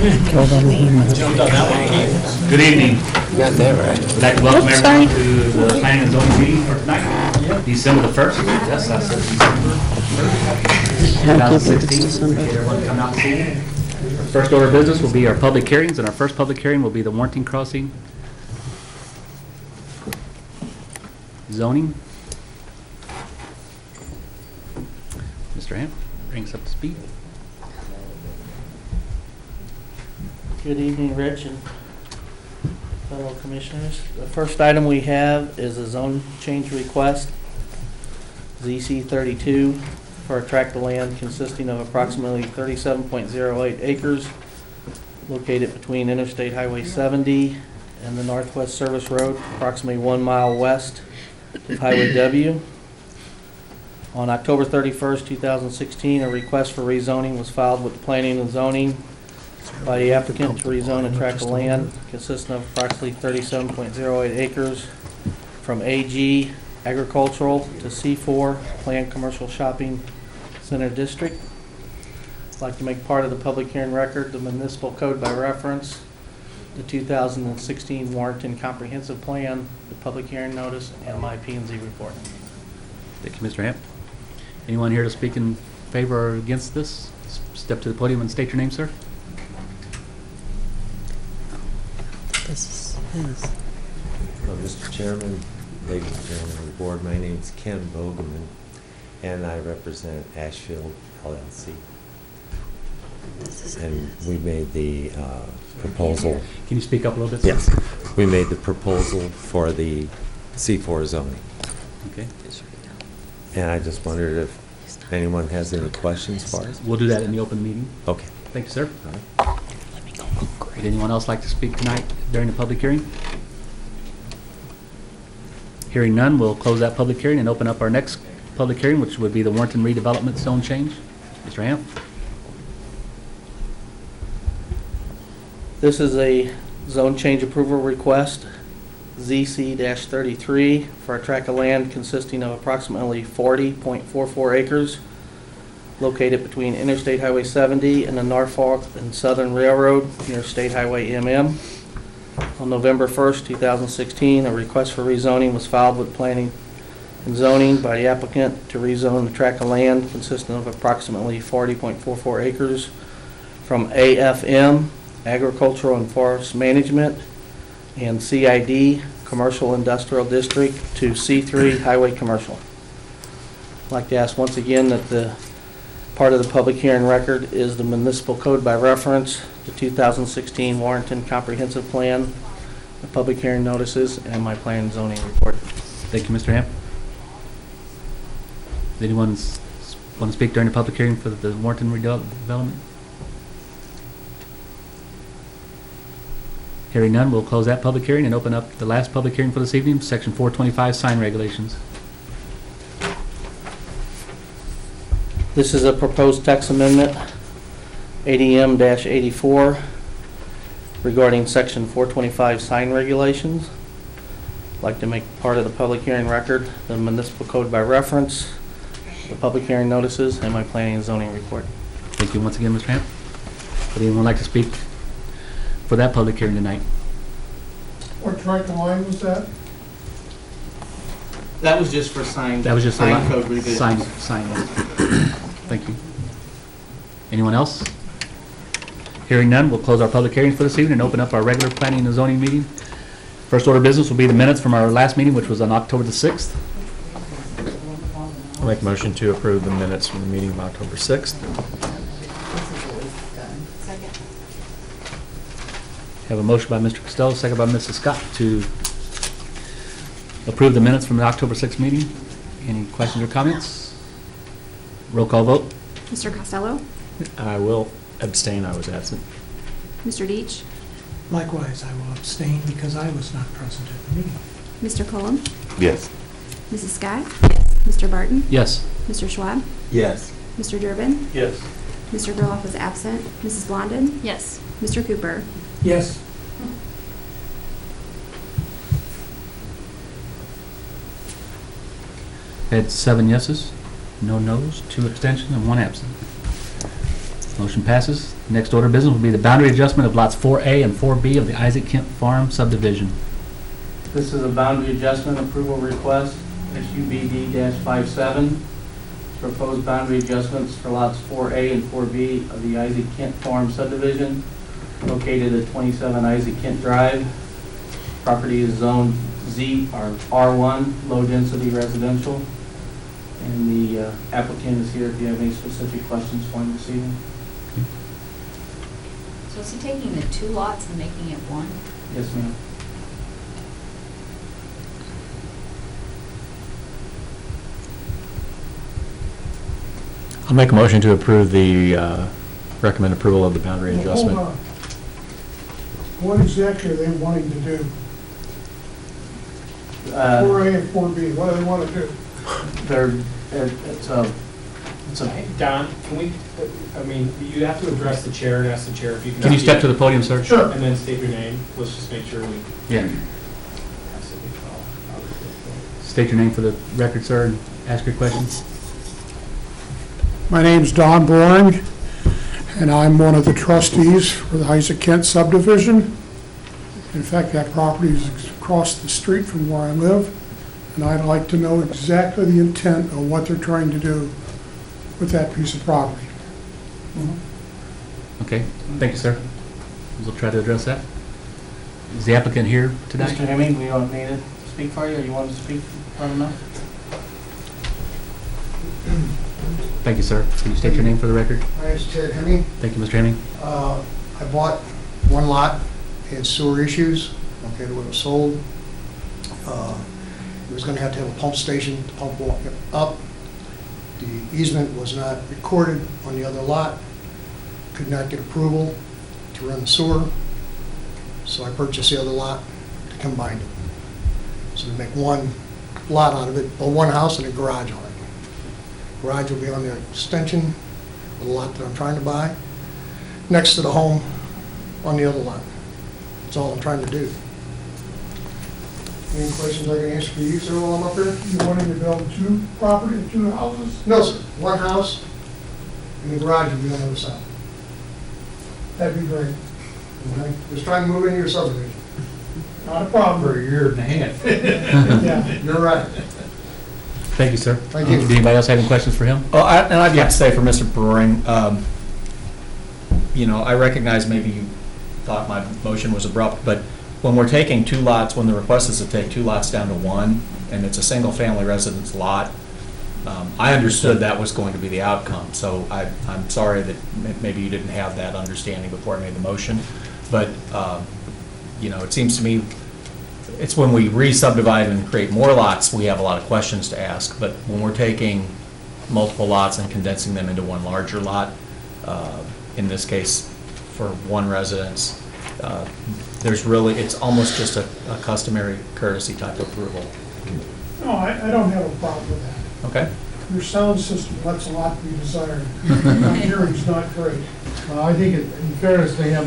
Good evening. You got that right. I'd like to welcome everyone to the planning and zoning meeting for tonight, December the 1st. Yes, I said December 1st, 2016. Appreciate everyone coming out this evening. First order of business will be our public hearings, and our first public hearing will be the Warrenton Crossing zoning. Mr. Hamp, bring us up to speed. Good evening, Rich and fellow commissioners. The first item we have is a zone change request, ZC 32, for a tract of land consisting of approximately 37.08 acres located between Interstate Highway 70 and the Northwest Service Road, approximately 1 mile west of Highway W. On October 31st, 2016, a request for rezoning was filed with the Planning and Zoning by the applicant to rezone a tract of land consisting of approximately 37.08 acres from AG agricultural to C4 planned commercial shopping center district. I'd like to make part of the public hearing record the municipal code by reference, the 2016 Warrenton comprehensive plan, the public hearing notice, and my P&Z report. Thank you, Mr. Hamp. Anyone here to speak in favor or against this? Step to the podium and state your name, sir. This is Mr. Chairman, ladies and gentlemen of the board, my name is Ken Bogeman, and I represent Ashfield LLC. And we made the proposal. Can you speak up a little bit, sir? Yes. We made the proposal for the C4 zoning. Okay. And I just wondered if anyone has any questions for us. We'll do that in the open meeting. Okay. Thank you, sir. All right. Would anyone else like to speak tonight during the public hearing? Hearing none, we'll close that public hearing and open up our next public hearing, which would be the Warrenton redevelopment zone change. Mr. Hamp? This is a zone change approval request, ZC-33, for a tract of land consisting of approximately 40.44 acres located between Interstate Highway 70 and the Norfolk and Southern Railroad near State Highway MM. On November 1st, 2016, a request for rezoning was filed with Planning and Zoning by the applicant to rezone the tract of land consisting of approximately 40.44 acres from AFM, Agricultural and Forest Management, and CID, Commercial Industrial District, to C3, Highway Commercial. I'd like to ask once again that the part of the public hearing record is the municipal code by reference, the 2016 Warrenton Comprehensive Plan, the public hearing notices, and my plan and zoning report. Thank you, Mr. Hamp. Does anyone want to speak during the public hearing for the Warrenton redevelopment? Hearing none, we'll close that public hearing and open up the last public hearing for this evening, Section 425, sign regulations. This is a proposed text amendment, ADM-84, regarding Section 425 sign regulations. I'd like to make part of the public hearing record the municipal code by reference, the public hearing notices, and my planning and zoning report. Thank you once again, Mr. Hamp. Would anyone like to speak for that public hearing tonight? What tract of line was that? That was just for sign. That was just sign code revision. sign. Thank you. Anyone else? Hearing none, we'll close our public hearing for this evening and open up our regular planning and zoning meeting. First order of business will be the minutes from our last meeting, which was on October the 6th. I'll make a motion to approve the minutes from the meeting of October 6th. Have a motion by Mr. Costello, second by Mrs. Scott to approve the minutes from the October 6th meeting. Any questions or comments? Roll call vote. Mr. Costello? I will abstain. I was absent. Mr. Deach? Likewise, I will abstain because I was not present at the meeting. Mr. Cullum? Yes. Mrs. Scott? Yes. Mr. Barton? Yes. Mr. Schwab? Yes. Mr. Durbin? Yes. Mr. Gerloff was absent. Mrs. Blondin? Yes. Mr. Cooper? Yes. Had 7 yeses, no nos, 2 abstentions, and 1 absent. Motion passes. Next order of business will be the boundary adjustment of lots 4A and 4B of the Isaac Kent Farm subdivision. This is a boundary adjustment approval request, SUBD-57. Proposed boundary adjustments for lots 4A and 4B of the Isaac Kent Farm subdivision located at 27 Isaac Kent Drive. Property is zoned Z or R1, low density residential. And the applicant is here if you have any specific questions for him this evening. So is he taking the 2 lots and making it 1? Yes, ma'am. I'll make a motion to approve the, recommend approval of the boundary Well, adjustment. hold on. What exactly are they wanting to do? 4A and 4B, what do they want to do? It's a, Don, can we, I mean, you have to address the chair and ask the chair if you can. Can you step to the podium, sir? Sure. And then state your name. Let's just make sure we. Yeah. State your name for the record, sir, and ask your questions. My name's Don Boring, and I'm one of the trustees for the Isaac Kent subdivision. In fact, that property is across the street from where I live, and I'd like to know exactly the intent of what they're trying to do with that piece of property. Okay, thank you, sir. We'll try to address that. Is the applicant here tonight? Mr. Hemming, we don't need to speak for you, or you want to speak for him now? Thank you, sir. Can you state your name for the record? My name's Ted Hemming. Thank you, Mr. Hemming. I bought one lot, had sewer issues, okay, when it was sold. It was gonna have to have a pump station to pump water up. The easement was not recorded on the other lot. Could not get approval to run the sewer. So I purchased the other lot to combine it. So to make one lot out of it, or one house and a garage on it. Garage will be on the extension of the lot that I'm trying to buy, next to the home on the other lot. That's all I'm trying to do. Any questions I can answer for you, sir, while I'm up here? You wanting to build 2 property, 2 houses? No, sir. One house, and the garage will be on the other side. That'd be great. Okay? Just trying to move into your subdivision. Not a problem. For a year and a half. Yeah. You're right. Thank you, sir. Thank you. Did anybody else have any questions for him? Oh, and I'd like to say for Mr. Brewing, you know, I recognize maybe you thought my motion was abrupt, but when we're taking 2 lots, when the request is to take 2 lots down to 1, and it's a single-family residence lot, I understood that was going to be the outcome, so I'm sorry that maybe you didn't have that understanding before I made the motion, but, you know, it seems to me it's when we re-subdivide and create more lots, we have a lot of questions to ask, but when we're taking multiple lots and condensing them into one larger lot, in this case, for one residence, there's really, it's almost just a customary courtesy type of approval. No, I don't have a problem with that. Okay? Your sound system lets a lot be desired. My hearing's not great. I think in fairness to him,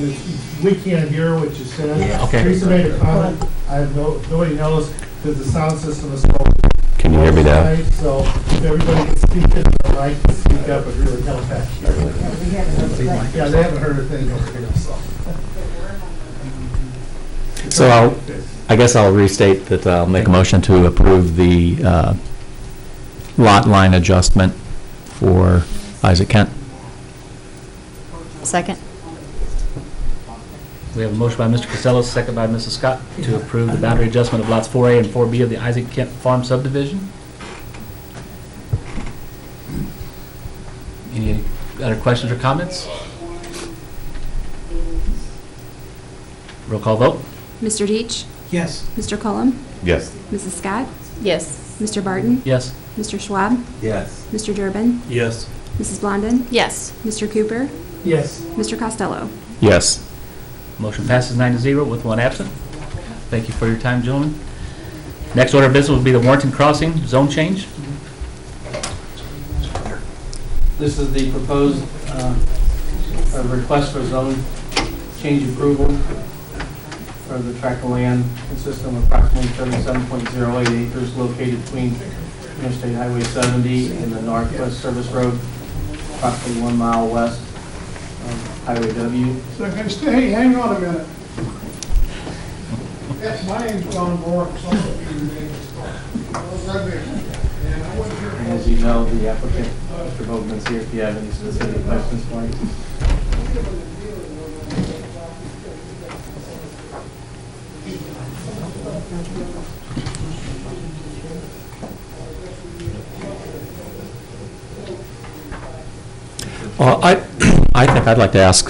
we can't hear what you said. Okay. Teresa made a comment, nobody knows that the sound system is so. Can you hear me now? tonight, So if everybody can speak in the mic, can speak up, it really helps back. Yeah, they haven't heard a thing over here, so. So I guess I'll restate that I'll make a motion to approve the lot line adjustment for Isaac Kent. Second. We have a motion by Mr. Casello, second by Mrs. Scott, to approve the boundary adjustment of lots 4A and 4B of the Isaac Kent Farm subdivision. Any other questions or comments? Roll call vote. Mr. Deitch? Yes. Mr. Cullum? Yes. Mrs. Scott? Yes. Mr. Barton? Yes. Mr. Schwab? Yes. Mr. Durbin? Yes. Mrs. Blondin? Yes. Mr. Cooper? Yes. Mr. Costello? Yes. Motion passes 9-0 with 1 absent. Thank you for your time, gentlemen. Next order of business will be the Warrenton Crossing zone change. This is the proposed request for zone change approval for the tract of land consisting of approximately 37.08 acres located between Interstate Highway 70 and the Northwest Service Road, approximately 1 mile west Highway W. So, hey, hang on a minute. Yes, my name's John Bork, so and I wasn't here. And as you know, the applicant, Mr. Bogman's here if you have any specific questions for him. Well, I think I'd like to ask,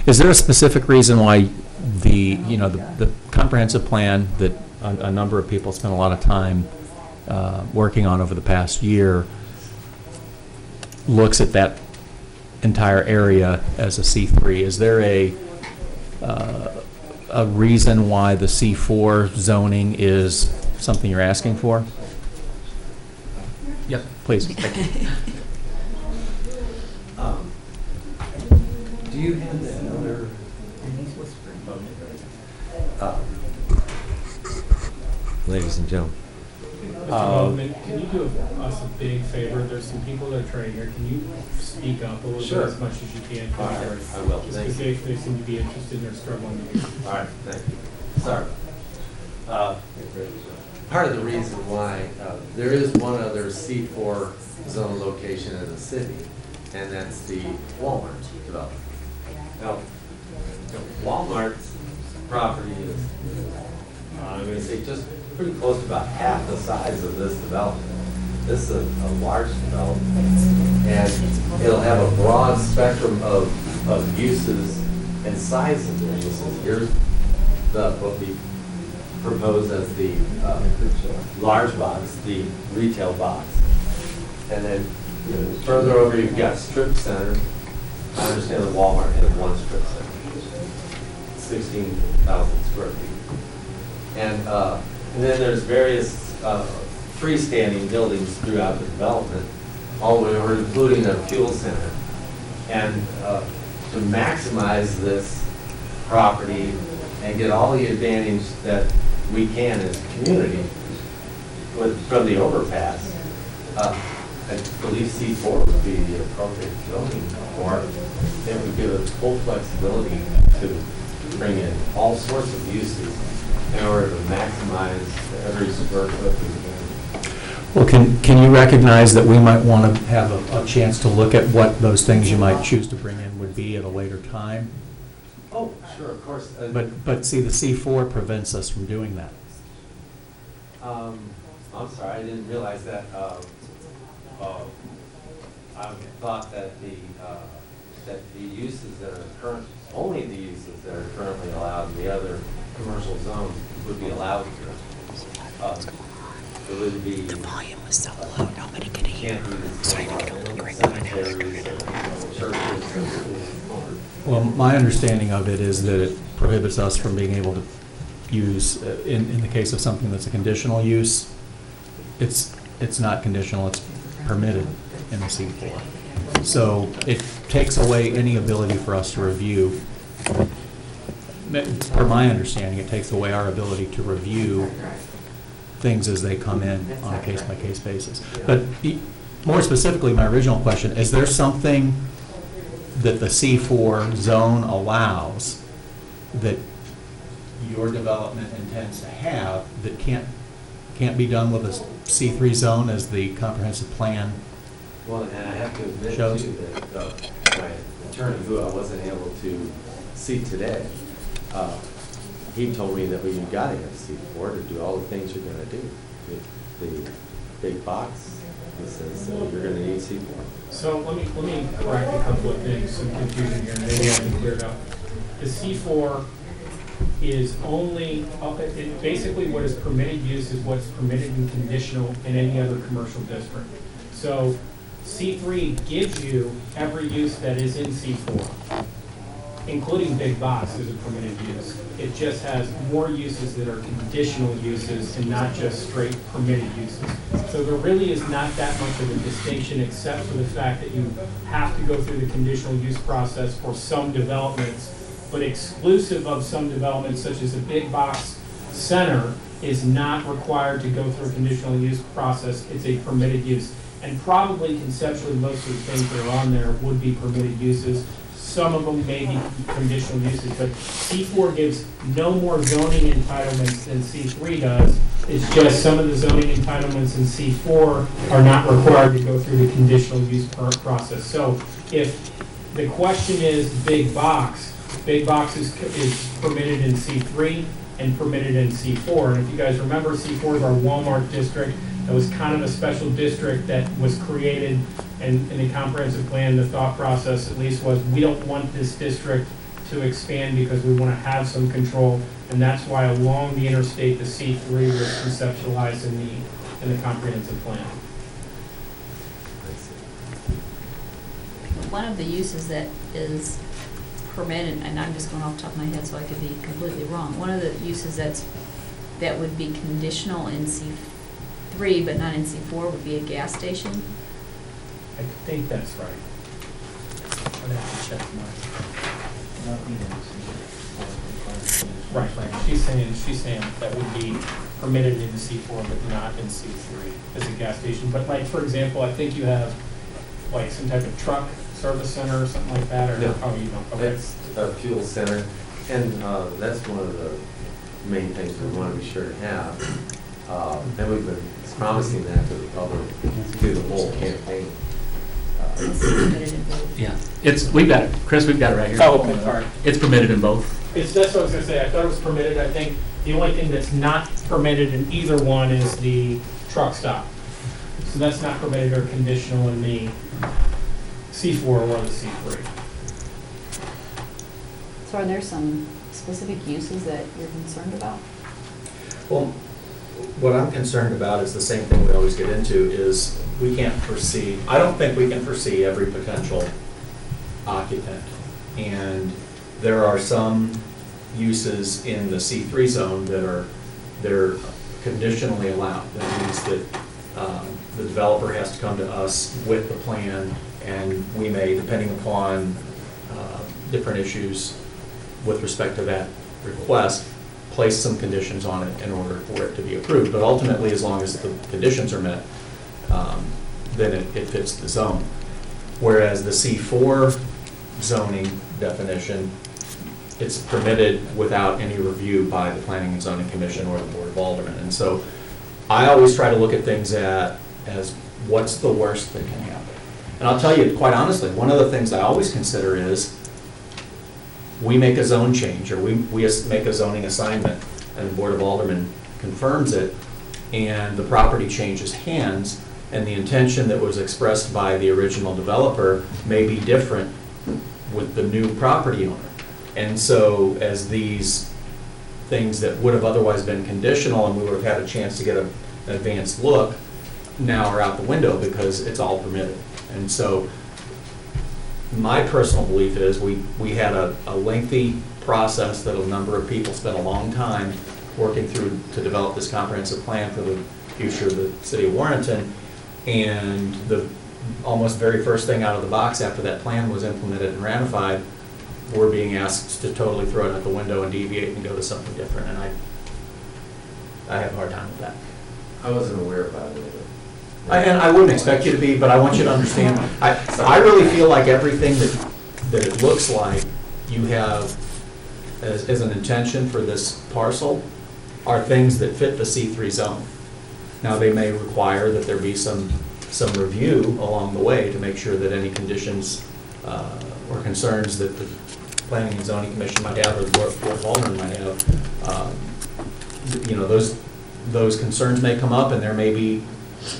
is there a specific reason why the comprehensive plan that a number of people spent a lot of time working on over the past year looks at that entire area as a C3? Is there a reason why the C4 zoning is something you're asking for? Yep, please. Do you have that other? Ladies and gentlemen. Mr. Bowman, can you do us a big favor? There's some people that are trying here. Can you speak up a little Sure. bit as much as you can? All right, I will. Just Thank because you. they seem to be interested and they're struggling to hear. All right, thank you. Sorry. Part of the reason why there is one other C4 zone location in the city, and that's the Walmart development. Now, Walmart's property is, I'm going to say, just pretty close to about half the size of this development. This is a large development, and it'll have a broad spectrum of uses and sizes of uses. Here's what we propose as the large box, the retail box. And then further over, you've got strip centers. I understand that Walmart has one strip center, 16,000 square feet. And then there's various freestanding buildings throughout the development, all the way over, including a fuel center. And to maximize this property and get all the advantage that we can as a community from the overpass, I believe C4 would be the appropriate zoning for it. It would give us full flexibility to bring in all sorts of uses in order to maximize every square foot we can. Well, can you recognize that we might want to have a chance to look at what those things you might choose to bring in would be at a later time? Oh, sure, of course. But see, the C4 prevents us from doing that. I'm sorry, I didn't realize that. I thought that the uses that are only the uses that are currently allowed in the other commercial zones would be allowed here. It would be. The volume was so low, nobody could hear. Well, my understanding of it is that it prohibits us from being able to use, in the case of something that's a conditional use, it's not conditional, it's permitted in the C4. So it takes away any ability for us to review. Per my understanding, it takes away our ability to review things as they come in on a case-by-case basis. But more specifically, my original question, is there something that the C4 zone allows that your development intends to have that can't be done with a C3 zone as the comprehensive plan? Well, and I have to admit Shows. too that my attorney, who I wasn't able to see today, he told me that you got to have C4 to do all the things you're going to do. The big box, he says, you're going to need C4. So let me correct a couple of things, some confusion here, maybe I can clear it up. The C4 is only, basically what is permitted use is what's permitted and conditional in any other commercial district. So C3 gives you every use that is in C4, including big box is a permitted use. It just has more uses that are conditional uses and not just straight permitted uses. So there really is not that much of a distinction except for the fact that you have to go through the conditional use process for some developments, but exclusive of some developments such as a big box center is not required to go through a conditional use process. It's a permitted use. And probably conceptually, most of the things that are on there would be permitted uses. Some of them may be conditional uses, but C4 gives no more zoning entitlements than C3 does. It's just some of the zoning entitlements in C4 are not required to go through the conditional use process. So if the question is big box is permitted in C3 and permitted in C4. And if you guys remember, C4 is our Walmart district. It was kind of a special district that was created, and in the comprehensive plan, the thought process at least was, we don't want this district to expand because we want to have some control, and that's why along the interstate, the C3 was conceptualized in the comprehensive plan. One of the uses that is permitted, and I'm just going off the top of my head so I could be completely wrong, one of the uses that would be conditional in C3 but not in C4 would be a gas station. I think that's right. I'd have to check mine. Right, she's saying that would be permitted in C4 but not in C3 as a gas station. But like, for example, I think you have like some type of truck service center or something like that, or, No. oh, you don't, okay. It's a fuel center, and that's one of the main things we want to be sure to have. And we've been promising that to the public through the whole campaign. It's permitted in both. Yeah, we've got it. Chris, we've got it right here. Oh, okay, all right. It's permitted in both. That's what I was gonna say, I thought it was permitted, I think the only thing that's not permitted in either one is the truck stop. So that's not permitted or conditional in the C4 or the C3. So are there some specific uses that you're concerned about? Well, what I'm concerned about is the same thing we always get into, is we can't foresee, I don't think we can foresee every potential occupant. And there are some uses in the C3 zone they're conditionally allowed. That means that the developer has to come to us with the plan, and we may, depending upon different issues with respect to that request, place some conditions on it in order for it to be approved. But ultimately, as long as the conditions are met, then it fits the zone. Whereas the C4 zoning definition, it's permitted without any review by the Planning and Zoning Commission or the Board of Aldermen. And so I always try to look at things as what's the worst that can happen. And I'll tell you, quite honestly, one of the things I always consider is we make a zone change, or we make a zoning assignment, and the Board of Aldermen confirms it, and the property changes hands, and the intention that was expressed by the original developer may be different with the new property owner. And so as these things that would have otherwise been conditional and we would have had a chance to get an advanced look, now are out the window because it's all permitted. And so my personal belief is we had a lengthy process that a number of people spent a long time working through to develop this comprehensive plan for the future of the city of Warrenton. And the almost very first thing out of the box after that plan was implemented and ratified, we're being asked to totally throw it out the window and deviate and go to something different. And I have a hard time with that. I wasn't aware about it. And I wouldn't expect you to be, but I want you to understand, I really feel like everything that it looks like you have as an intention for this parcel are things that fit the C3 zone. Now, they may require that there be some review along the way to make sure that any conditions or concerns that the Planning and Zoning Commission might have, or the Board of Aldermen might have, those concerns may come up, and there may be,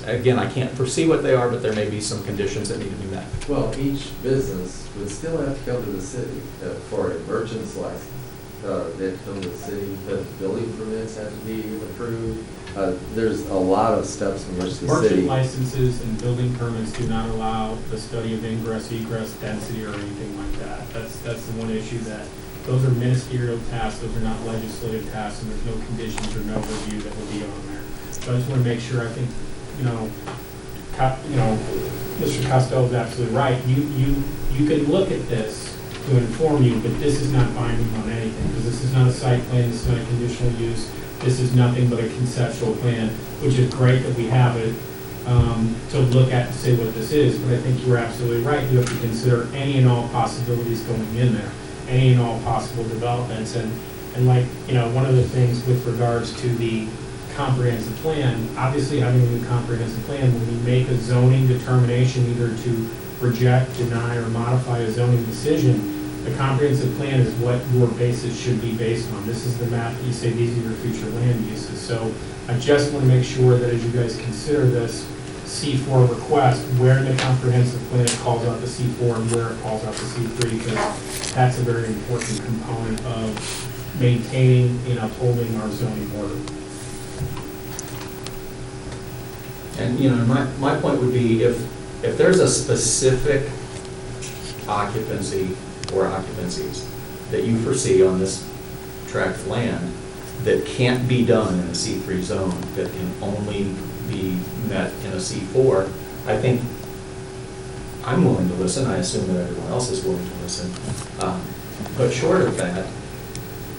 again, I can't foresee what they are, but there may be some conditions that need to be met. Well, each business would still have to come to the city for a merchant's license. They have to come to the city, the building permits have to be approved. There's a lot of steps in which the city. Merchant licenses and building permits do not allow the study of ingress, egress, density, or anything like that. That's the one issue, that those are ministerial tasks, those are not legislative tasks, and there's no conditions or no review that will be on there. So I just want to make sure, I think, Mr. Costello is absolutely right. You can look at this to inform you, but this is not binding on anything, because this is not a site plan, this is not a conditional use, this is nothing but a conceptual plan, which is great that we have it. to look at and say what this is, but I think you're absolutely right. You have to consider any and all possibilities going in there, any and all possible developments. And like, you know, one of the things with regards to the comprehensive plan, obviously having a new comprehensive plan, when you make a zoning determination either to reject, deny, or modify a zoning decision, the comprehensive plan is what your basis should be based on. This is the map that you say these are your future land uses. So I just want to make sure that as you guys consider this C4 request, where in the comprehensive plan it calls out the C4 and where it calls out the C3, because that's a very important component of maintaining and upholding our zoning order. And, you know, my point would be if there's a specific occupancy or occupancies that you foresee on this tract of land that can't be done in a C3 zone, that can only be met in a C4, I think I'm willing to listen. I assume that everyone else is willing to listen. But short of that,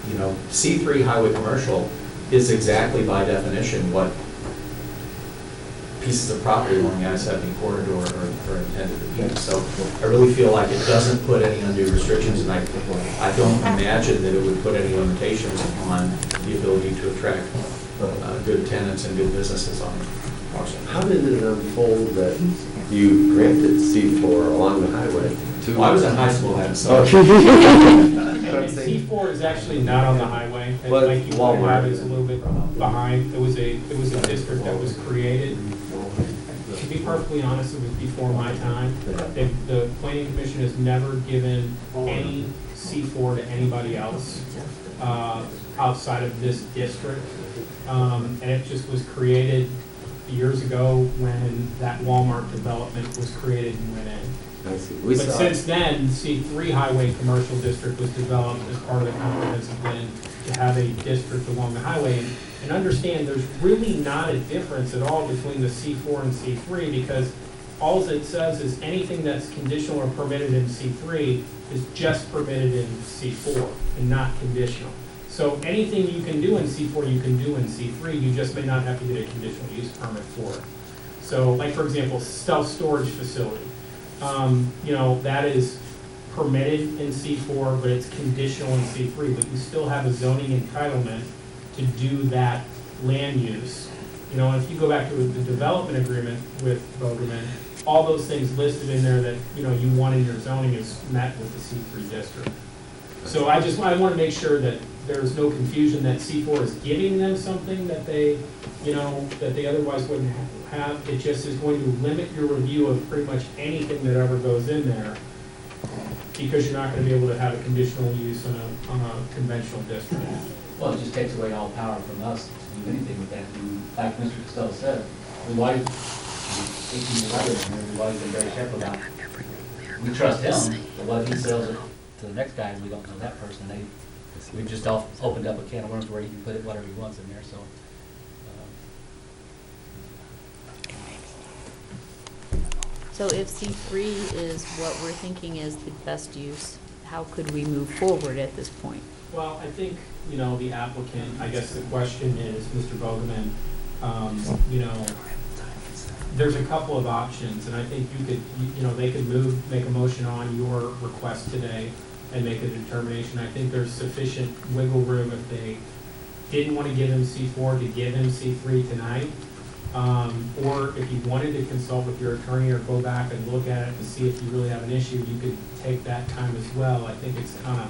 you know, C3 highway commercial is exactly by definition what pieces of property along the I-70 corridor are intended to be. So I really feel like it doesn't put any undue restrictions, and I don't imagine that it would put any limitations on the ability to attract good tenants and good businesses on Marshall. How did it unfold that you granted C4 along the highway? Well, I was in high school then, so. C4 is actually not on the highway, and But like you pointed Walmart out, it's a little bit behind. It was a district that was created. To be perfectly honest, it was before my time. The planning commission has never given any C4 to anybody else outside of this district. And it just was created years ago when that Walmart development was created and went in. I see. But since then, C3 Highway Commercial District was developed as part of the comprehensive plan to have a district along the highway. And understand, there's really not a difference at all between the C4 and C3, because all it says is anything that's conditional or permitted in C3 is just permitted in C4 and not conditional. So anything you can do in C4, you can do in C3, you just may not have to get a conditional use permit for it. So like, for example, self-storage facility. You know, that is permitted in C4, but it's conditional in C3, but you still have a zoning entitlement to do that land use. You know, if you go back to the development agreement with Bogerman, all those things listed in there that, you know, you want in your zoning is met with the C3 district. So I want to make sure that there's no confusion that C4 is giving them something that they, you know, that they otherwise wouldn't have. It just is going to limit your review of pretty much anything that ever goes in there, because you're not going to be able to have a conditional use on a conventional district. Well, it just takes away all power from us to do anything with that. And like Mr. Costello said, we've always, 18 years later, we've always been very careful about, we trust him, but what if he sells it to the next guy and we don't know that person? We've just opened up a can of worms where he can put it whatever he wants in there, so. So if C3 is what we're thinking is the best use, how could we move forward at this point? Well, I think, you know, the applicant, I guess the question is, Mr. Bogerman, you know, there's a couple of options, and I think you could, you know, they could make a motion on your request today and make a determination. I think there's sufficient wiggle room if they didn't want to give him C4 to give him C3 tonight. Or if you wanted to consult with your attorney or go back and look at it to see if you really have an issue, you could take that time as well. I think it's kind of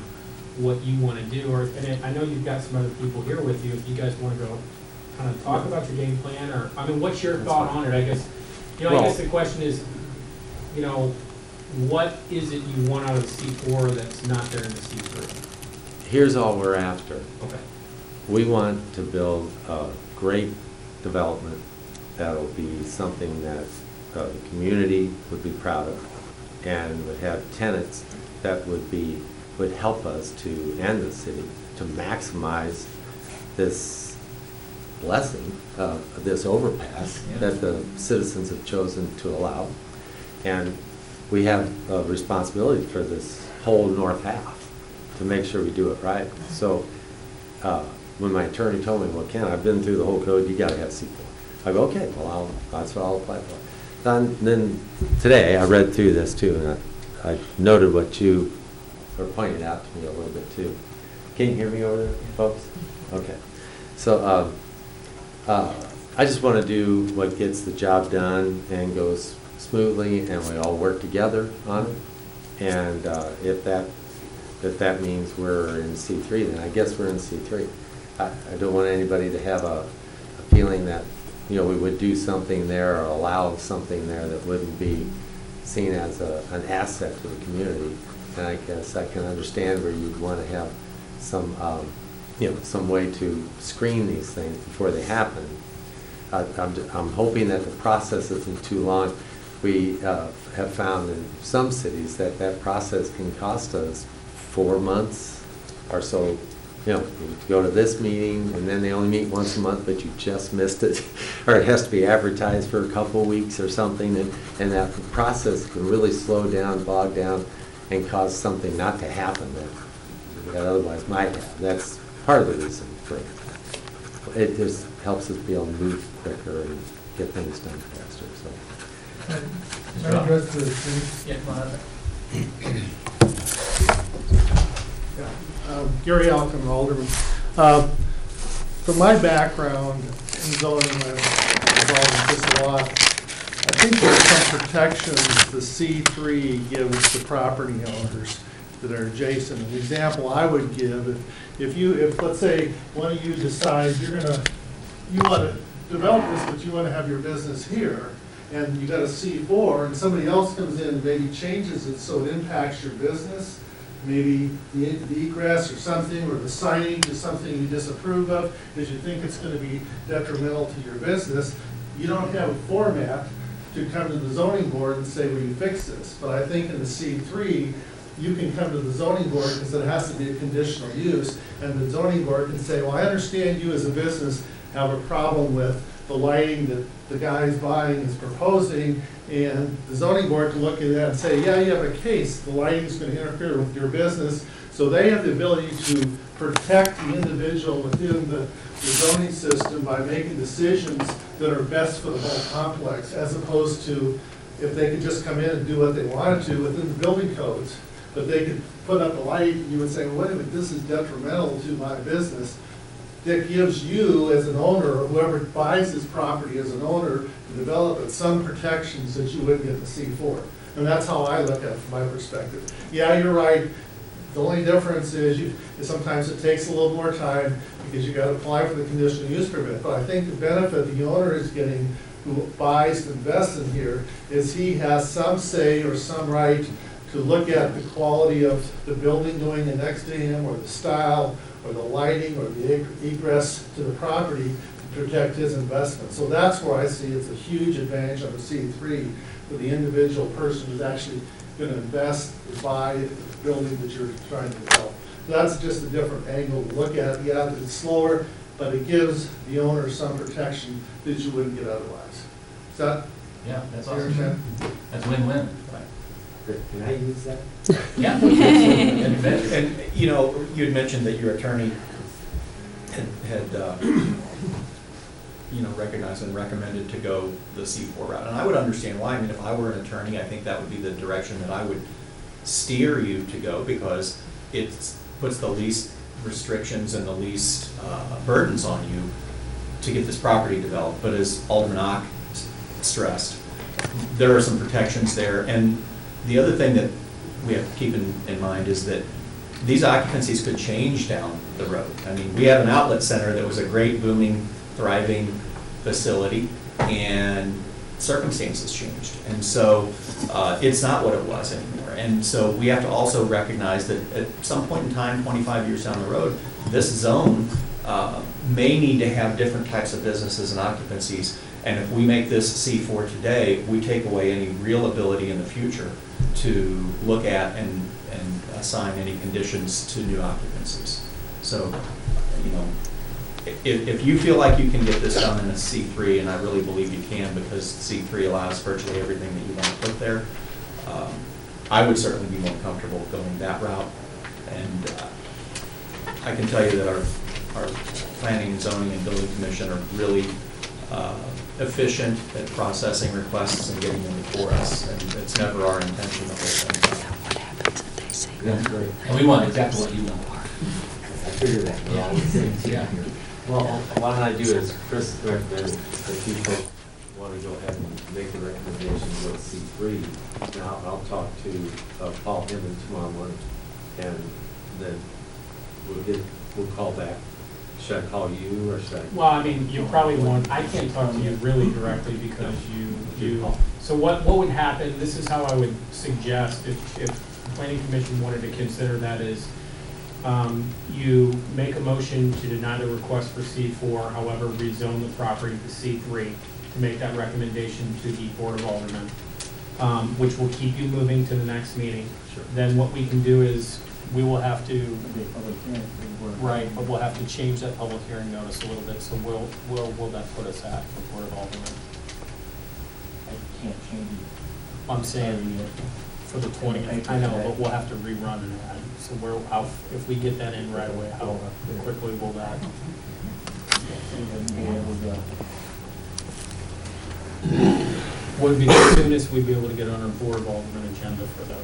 what you want to do. And I know you've got some other people here with you. If you guys want to go kind of talk about your game plan, or, I mean, what's your thought on it? I guess, you know, I guess the question is, you know, what is it you want out of C4 that's not there in the C3? Here's all we're after. Okay. We want to build a great development that'll be something that the community would be proud of, and would have tenants that would help us to, and the city, to maximize this blessing, this overpass that the citizens have chosen to allow. And we have a responsibility for this whole north half to make sure we do it right. So when my attorney told me, well, Ken, I've been through the whole code, you gotta have C4. I go, okay, well, that's what I'll apply for. Then today, I read through this too, and I noted what you were pointing out to me a little bit too. Can you hear me over there, folks? Okay. So I just want to do what gets the job done and goes smoothly, and we all work together on it. And if that means we're in C3, then I guess we're in C3. I don't want anybody to have a feeling that, you know, we would do something there or allow something there that wouldn't be seen as an asset to the community. And I guess I can understand where you'd want to have some, some way to screen these things before they happen. I'm hoping that the process isn't too long. We have found in some cities that process can cost us 4 months or so. You know, you go to this meeting and then they only meet once a month, but you just missed it, or it has to be advertised for a couple of weeks or something, and that process can really slow down, bog down, and cause something not to happen that otherwise might have. That's part of the reason for it. It just helps us be able to move quicker and get things done faster. So. Can I address this? Yeah, come on. Gary Alkin, Alderman. From my background in zoning, I've involved in this a lot. I think there's some protections the C3 gives the property owners that are adjacent. An example I would give, if let's say one of you decides you want to develop this, but you want to have your business here, and you got a C4, and somebody else comes in and maybe changes it so it impacts your business, maybe the egress or something, or the signage is something you disapprove of, because you think it's going to be detrimental to your business, you don't have a format to come to the zoning board and say, will you fix this? But I think in the C3, you can come to the zoning board because it has to be a conditional use, and the zoning board can say, well, I understand you as a business have a problem with the lighting that the guy's buying is proposing, and the zoning board can look at that and say, yeah, you have a case, the lighting's going to interfere with your business, so they have the ability to protect the individual within the zoning system by making decisions that are best for the whole complex, as opposed to if they could just come in and do what they wanted to within the building codes, but they could put up a light, and you would say, well, wait a minute, this is detrimental to my business. That gives you, as an owner, or whoever buys this property as an owner, to develop it, some protections that you wouldn't get in the C4. And that's how I look at it from my perspective. Yeah, you're right. The only difference is sometimes it takes a little more time because you got to apply for the conditional use permit. But I think the benefit the owner is getting, who buys and invests in here, is he has some say or some right to look at the quality of the building going in next to him, or the style, or the lighting, or the egress to the property to protect his investment. So that's where I see it's a huge advantage on the C3 for the individual person who's actually going to invest or buy the building that you're trying to develop. So that's just a different angle to look at it. Yeah, it's slower, but it gives the owner some protection that you wouldn't get otherwise. Is that? Yeah, that's you awesome. understand? That's win-win. Can I use that? Yeah. And, you know, you had mentioned that your attorney had recognized and recommended to go the C4 route. And I would understand why. I mean, if I were an attorney, I think that would be the direction that I would steer you to go, because it puts the least restrictions and the least burdens on you to get this property developed. But as Alderman Ock stressed, there are some protections there. And the other thing that we have to keep in mind is that these occupancies could change down the road. I mean, we had an outlet center that was a great, booming, thriving facility, and circumstances changed. And so it's not what it was anymore. And so we have to also recognize that at some point in time, 25 years down the road, this zone may need to have different types of businesses and occupancies. And if we make this C4 today, we take away any real ability in the future to look at and assign any conditions to new occupancies. So, you know, if you feel like you can get this done in a C3, and I really believe you can, because C3 allows virtually everything that you want to put there, I would certainly be more comfortable going that route. And I can tell you that our planning and zoning and building commission are really efficient at processing requests and getting them before us, and it's never our intention to hold them. That's great. And we want exactly what you want. I figured that, we're all the same team Yeah. here. Well, why don't I do is, Chris recommended that people want to go ahead and make a recommendation to go to C3. Now, I'll talk to Paul Hinman tomorrow morning, and then we'll call back. Should I call you, or should I? Well, I mean, you probably want, I can't talk to you really directly because so what would happen, this is how I would suggest, if the planning commission wanted to consider that is, you make a motion to deny the request for C4, however, rezone the property to C3 to make that recommendation to the Board of Aldermen, which will keep you moving to the next meeting. Sure. Then what we can do is, we will have to, right, but we'll have to change that public hearing notice a little bit, so will that put us at the Board of Aldermen? I can't change it. I'm saying for the 20th, I know, but we'll have to rerun an ad, so if we get that in right away, how quickly will that? Would be the soonest we'd be able to get on our Board of Aldermen agenda for that.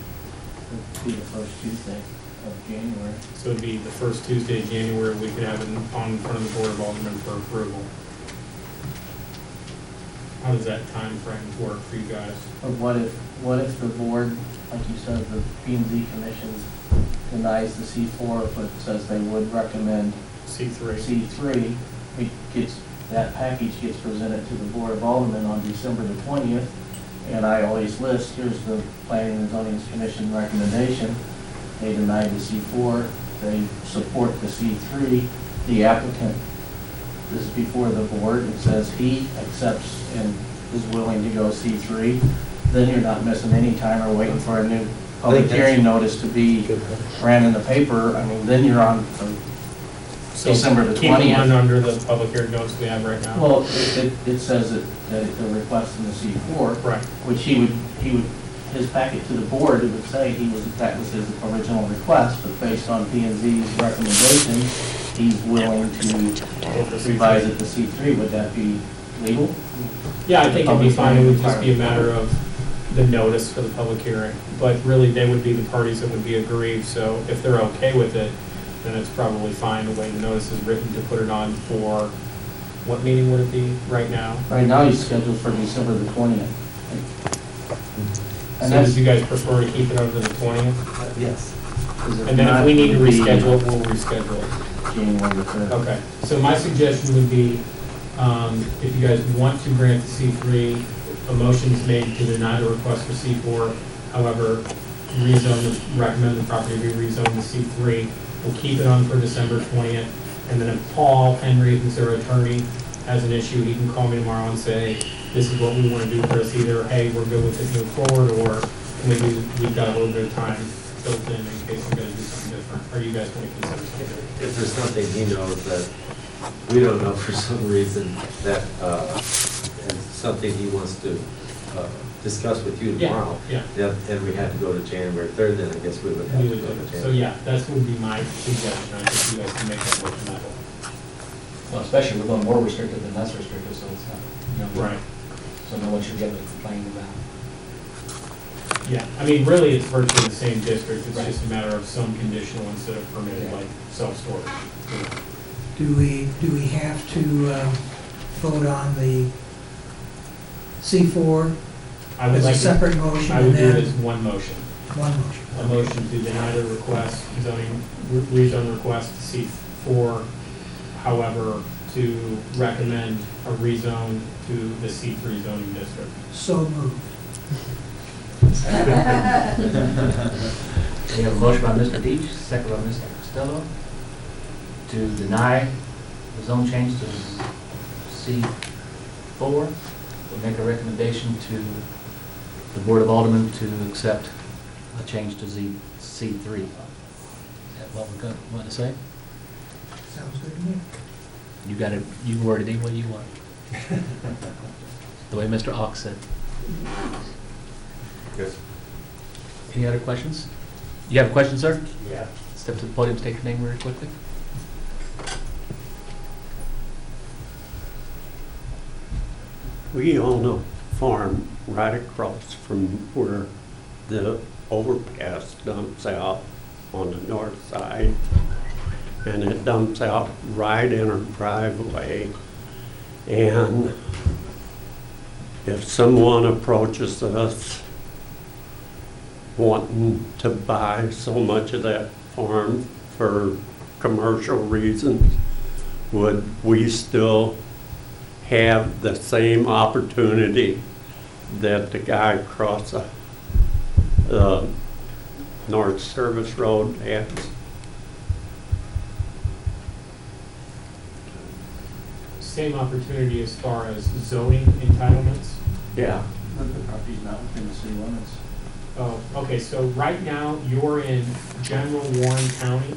Be the first Tuesday of January. So it'd be the first Tuesday of January, we could have it on in front of the Board of Aldermen for approval. How does that time frame work for you guys? But what if the board, like you said, the P and Z commission denies the C4, but says they would recommend C3? C3, that package gets presented to the Board of Aldermen on December the 20th, and I always list, here's the Planning and Zoning Commission recommendation. They denied the C4, they support the C3. The applicant is before the board, it says he accepts and is willing to go C3. Then you're not missing any time or waiting for a new public hearing notice to be ran in the paper. I mean, then you're on from So December the keep one 20th. under the public hearing notice we have right now? Well, it says that the request in the C4, Right. which he would, his packet to the board, it would say that was his original request, but based on P and Z's recommendation, he's willing to revise it to C3. Would that be legal? Yeah, I think it'd be fine, it would just be a matter of the notice for the public hearing. But really, they would be the parties that would be aggrieved, so if they're okay with it, then it's probably fine the way the notice is written to put it on for, what meeting would it be right now? Right now, he's scheduled for December the 20th. So would you guys prefer to keep it over the 20th? Yes. And then if we need to reschedule it, we'll reschedule it. January the 3rd. Okay, so my suggestion would be, if you guys want to grant the C3, a motion is made to deny the request for C4, however, recommend the property be rezoned to C3. We'll keep it on for December 20th, and then if Paul Henry, who's their attorney, has an issue, he can call me tomorrow and say, this is what we want to do, Chris, either, hey, we're good with it, move forward, or maybe we've got a little bit of time built in case we're going to do something different. Or you guys want to consider something different? If there's something he knows that we don't know for some reason, that, and something he wants to discuss with you tomorrow. Yeah. And we had to go to January 3rd, then I guess we would have We to would go do to it. January. So yeah, that would be my suggestion. I think you guys can make that motion that way. Well, especially we're going more restrictive than less restrictive, so it's not, Right. So know what you're getting complained about. Yeah, I mean, really, it's virtually the same district. It's Right. just a matter of some conditional instead of permitted, like self-storage. Do we have to vote on the C4 I would as a like, separate motion I and would do it then as one motion. one motion? A motion to deny the request, rezone request to C4, however, to recommend a rezone to the C3 zoning district. So moved. We have a motion by Mr. Deach, second by Mr. Costello, to deny the zone change to C4. We'll make a recommendation to the Board of Aldermen to accept a change to C3. Is that what we're going to say? Sounds good to me. You got it, you worded it any way you want. The way Mr. Ox said. Yes. Any other questions? You have a question, sir? Yeah. Step to the podium, state your name very quickly. We own a farm right across from where the overpass dumps out on the north side. And it dumps out right in our driveway. And if someone approaches us wanting to buy so much of that farm for commercial reasons, would we still have the same opportunity that the guy across the North Service Road has? Same opportunity as far as zoning entitlements? Yeah. The property's not within the city limits. Oh, okay, so right now, you're in general Warren County.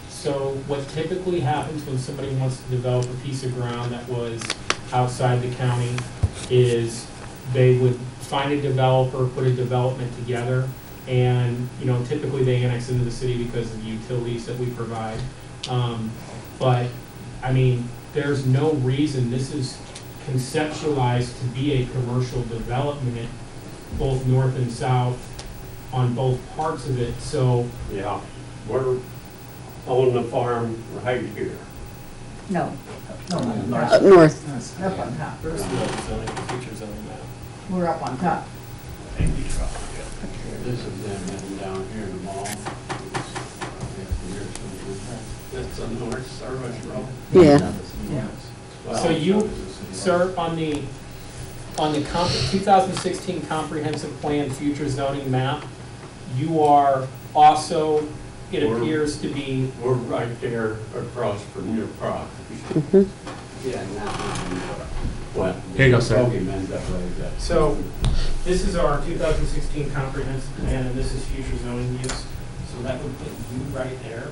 So what typically happens when somebody wants to develop a piece of ground that was outside the county is they would find a developer, put a development together, and, you know, typically they annex into the city because of the utilities that we provide. But, I mean, there's no reason, this is conceptualized to be a commercial development, both north and south, on both parts of it, so. Yeah, we're on the farm right here. No, North. up on top. Where's the zoning, future zoning map? We're up on top. This is them down here in the mall. That's the North Service Road. Yeah. So you, sir, on the 2016 comprehensive plan future zoning map, you are also, it appears to be. We're right there across from your property. Yeah, well, Here you go, sir. So this is our 2016 comprehensive plan, and this is future zoning use. So that would put you right there.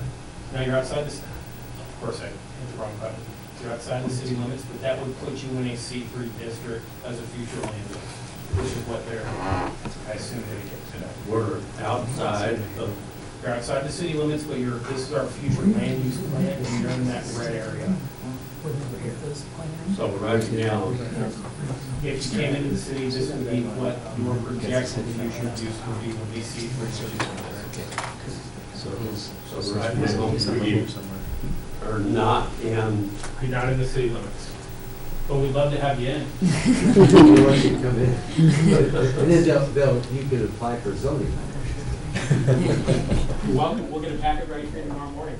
Now you're outside this, of course I hit the wrong button. You're outside the city limits, but that would put you in a C3 district as a future land use, which is what they're, I assume they get today. We're outside of, You're outside the city limits, but this is our future land use plan, and you're in that red area. so right now, If you came into the city, this would be what your projected future use would be C3 city limits. so right now, we are not in. You're not in the city limits, but we'd love to have you in. You want you to come in. And then you could apply for zoning. You're welcome, we'll get a packet right here tomorrow morning.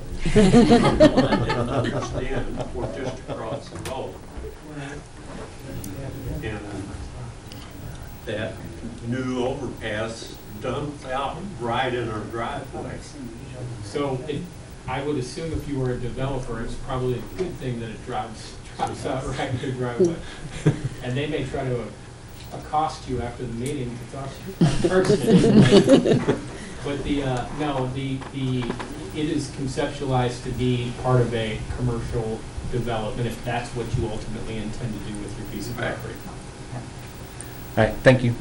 Understand, we're just across the road. And that new overpass dumps out right in our driveway. So I would assume if you were a developer, it's probably a good thing that it drops out right in your driveway. And they may try to accost you after the meeting to talk to you personally. But it is conceptualized to be part of a commercial development, if that's what you ultimately intend to do with your piece of property. All right, thank you.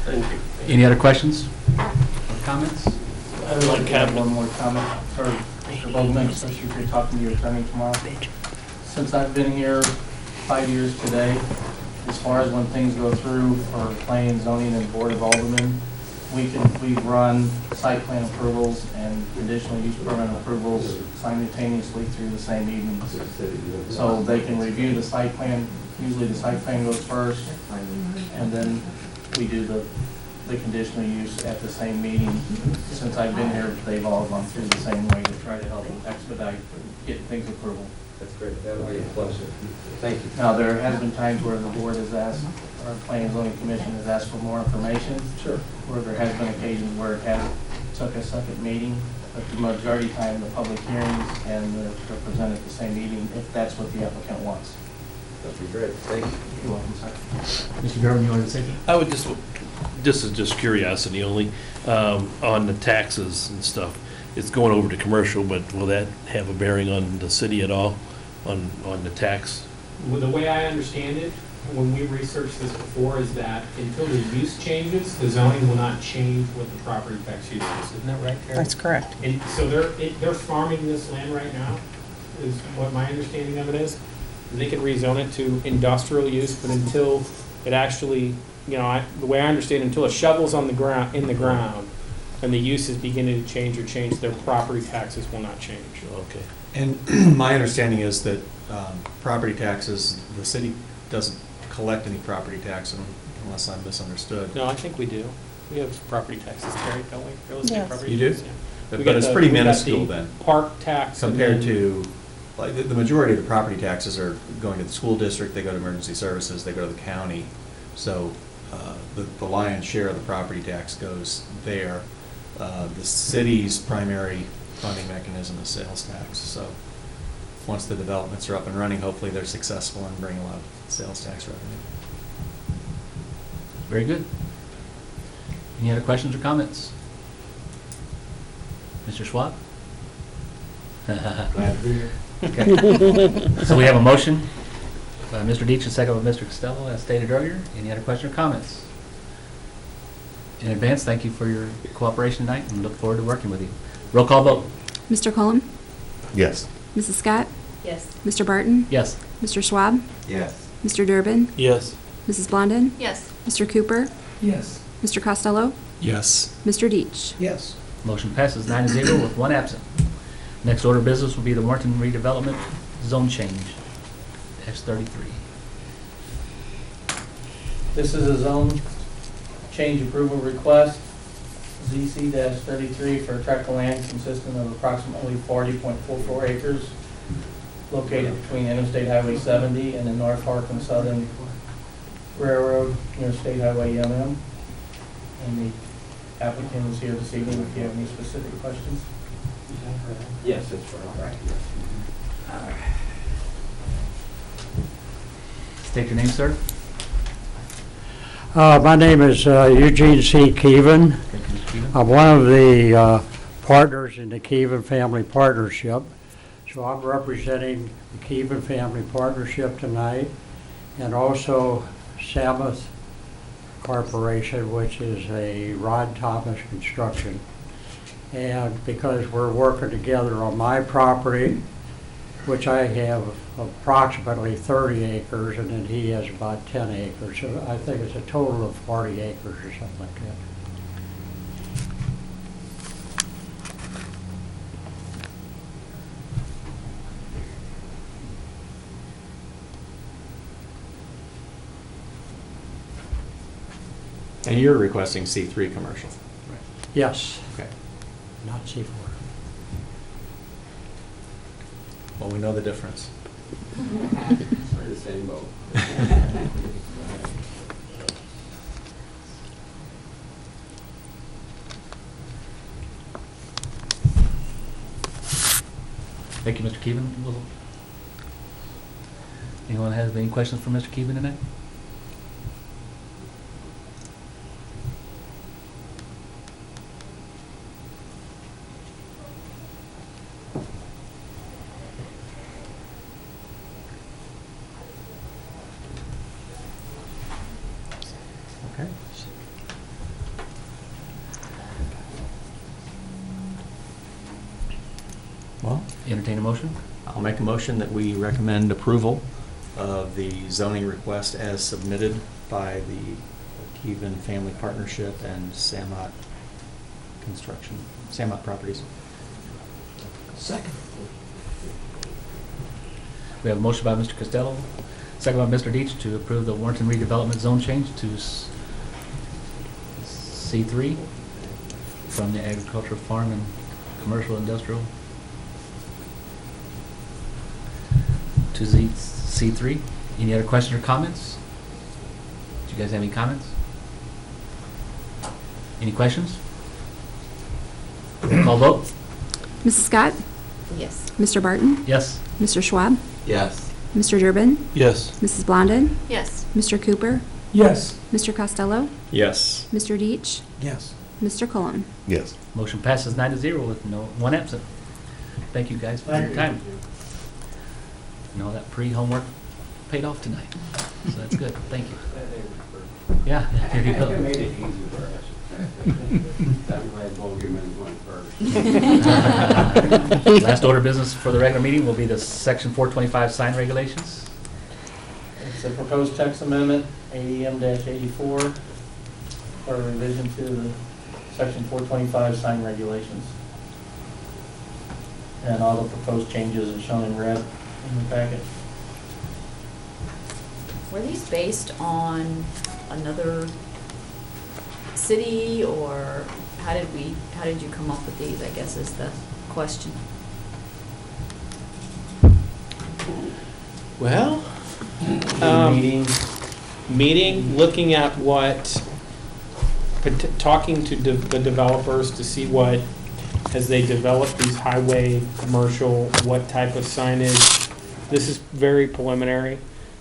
Thank you. Any other questions or comments? I would like to add one more comment for Mr. Bowman, especially if you're talking to your attorney tomorrow. Since I've been here 5 years today, as far as when things go through for planning and zoning and board of aldermen, we've run site plan approvals and conditional use permit approvals simultaneously through the same evening. So they can review the site plan, usually the site plan goes first, and then we do the conditional use at the same meeting. Since I've been here, they've all gone through the same way to try to help expedite getting things approval. That's great, that would be a pleasure. Thank you. Now, there has been times where the board has asked, or the planning and zoning commission has asked for more information. Sure. Where there has been occasions where it has took a second meeting, but the majority of the time, the public hearings and they're presented at the same meeting, if that's what the applicant wants. That'd be great, thank you. You're welcome, sir. Mr. Durham, you wanted to say something? I would this is just curiosity only, on the taxes and stuff. It's going over to commercial, but will that have a bearing on the city at all, on the tax? Well, the way I understand it, when we researched this before, is that until the use changes, the zoning will not change what the property tax use is. Isn't that right, Terry? That's correct. And so they're farming this land right now, is what my understanding of it is. they could rezone it to industrial use, but until it actually, the way I understand it, until a shovel's on the ground, in the ground, and the use is beginning to change, their property taxes will not change. Okay. And my understanding is that property taxes, the city doesn't collect any property tax unless I'm misunderstood. No, I think we do. We have property taxes, Terry, don't we? Real estate Yes. property You do? tax, yeah. But We got it's the- pretty we got minuscule the then, Park tax. and compared then- to, like, the majority of the property taxes are going to the school district, they go to emergency services, they go to the county. So the lion's share of the property tax goes there. The city's primary funding mechanism is sales tax. So once the developments are up and running, hopefully they're successful and bring a lot of sales tax revenue. Very good. Any other questions or comments? Mr. Schwab? Glad to be here. Okay. So we have a motion by Mr. Deitch, a second by Mr. Costello, as stated earlier. Any other questions or comments? In advance, thank you for your cooperation tonight and look forward to working with you. Roll call vote. Mr. Cullum? Yes. Mrs. Scott? Yes. Mr. Barton? Yes. Mr. Schwab? Yes. Mr. Durbin? Yes. Mrs. Blondin? Yes. Mr. Cooper? Yes. Mr. Costello? Yes. Mr. Deitch? Yes. Motion passes 9-0 with one absent. Next order of business will be the Warrenton redevelopment zone change, S33. This is a zone change approval request, ZC-33, for a tract of land consisting of approximately 40.44 acres located between Interstate Highway 70 and the North Hark and Southern Railroad near State Highway MM. And the applicant is here this evening if you have any specific questions. Yes, it's right. State your name, sir. My name is Eugene C. Keevan. Thank you, Mr. Keevan. I'm one of the partners in the Keevan Family Partnership. So I'm representing the Keevan Family Partnership tonight, and also Samoth Corporation, which is a Rod Thomas Construction. And because we're working together on my property, which I have approximately 30 acres, and then he has about 10 acres. So I think it's a total of 40 acres or something like that. And you're requesting C3 commercial? Yes, Okay. not C4. Well, we know the difference. We're in the same boat. Thank you, Mr. Keevan. Anyone have any questions for Mr. Keevan tonight? Okay. Well, Entertain a motion? I'll make a motion that we recommend approval of the zoning request as submitted by the Keevan Family Partnership and Samot Construction, Samot Properties. Second. We have a motion by Mr. Costello, second by Mr. Deitch to approve the Warrenton redevelopment zone change to C3 from the agricultural, farm, and commercial industrial to C3. Any other questions or comments? Do you guys have any comments? Any questions? Roll call vote? Mrs. Scott? Yes. Mr. Barton? Yes. Mr. Schwab? Yes. Mr. Durbin? Yes. Mrs. Blondin? Yes. Mr. Cooper? Yes. Mr. Costello? Yes. Mr. Deitch? Yes. Mr. Cullum? Yes. Motion passes 9-0 with one absent. Thank you guys for your time. And all that pre-homework paid off tonight, so that's good. Thank you. Yeah, here you go. made it easy for us. I'm glad Bogeyman went first. Last order of business for the regular meeting will be the Section 425 sign regulations. It's a proposed text amendment, ADM-84, for a revision to the section 425 sign regulations. And all the proposed changes are shown in red in the packet. Were these based on another city, or how did you come up with these, I guess is the question. Well, meeting, looking at what, talking to the developers to see what, as they develop these highway, commercial, what type of signage. This is very preliminary,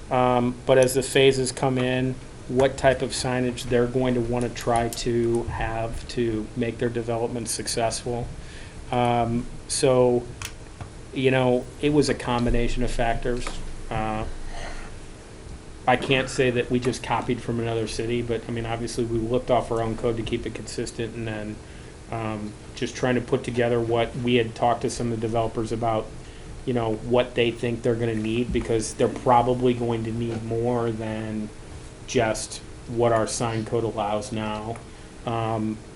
but as the phases come in, what type of signage they're going to want to try to have to make their development successful. So, you know, it was a combination of factors. I can't say that we just copied from another city, but I mean, obviously we looked off our own code to keep it consistent, and then just trying to put together what we had talked to some of the developers about, you know, what they think they're going to need, because they're probably going to need more than just what our sign code allows now.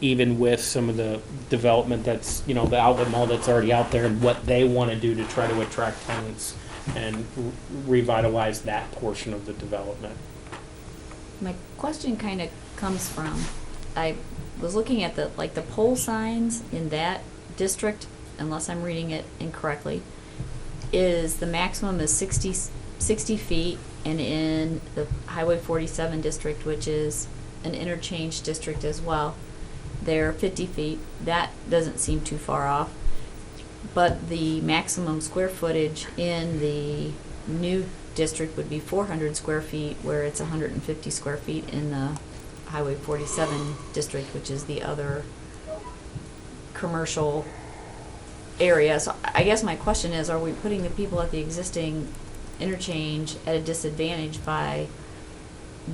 Even with some of the development that's, you know, the outlet mall that's already out there, and what they want to do to try to attract tenants and revitalize that portion of the development. My question kind of comes from, I was looking at the pole signs in that district, unless I'm reading it incorrectly, is the maximum is 60 feet, and in the Highway 47 district, which is an interchange district as well, they're 50 feet. That doesn't seem too far off. But the maximum square footage in the new district would be 400 square feet, where it's 150 square feet in the Highway 47 district, which is the other commercial area. So I guess my question is, are we putting the people at the existing interchange at a disadvantage by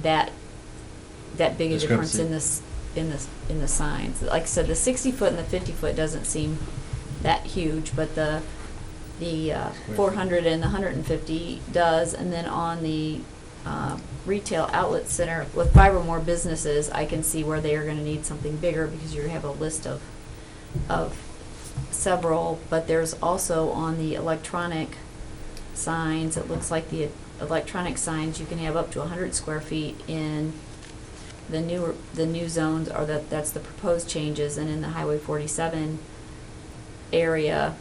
that big a difference in the signs? Like I said, the 60 foot and the 50 foot doesn't seem that huge, but the 400 and the 150 does. And then on the retail outlet center with 5 or more businesses, I can see where they are going to need something bigger, because you have a list of several. But there's also on the electronic signs, it looks like the electronic signs, you can have up to 100 square feet in the new zones, or that's the proposed changes. And in the Highway 47 area,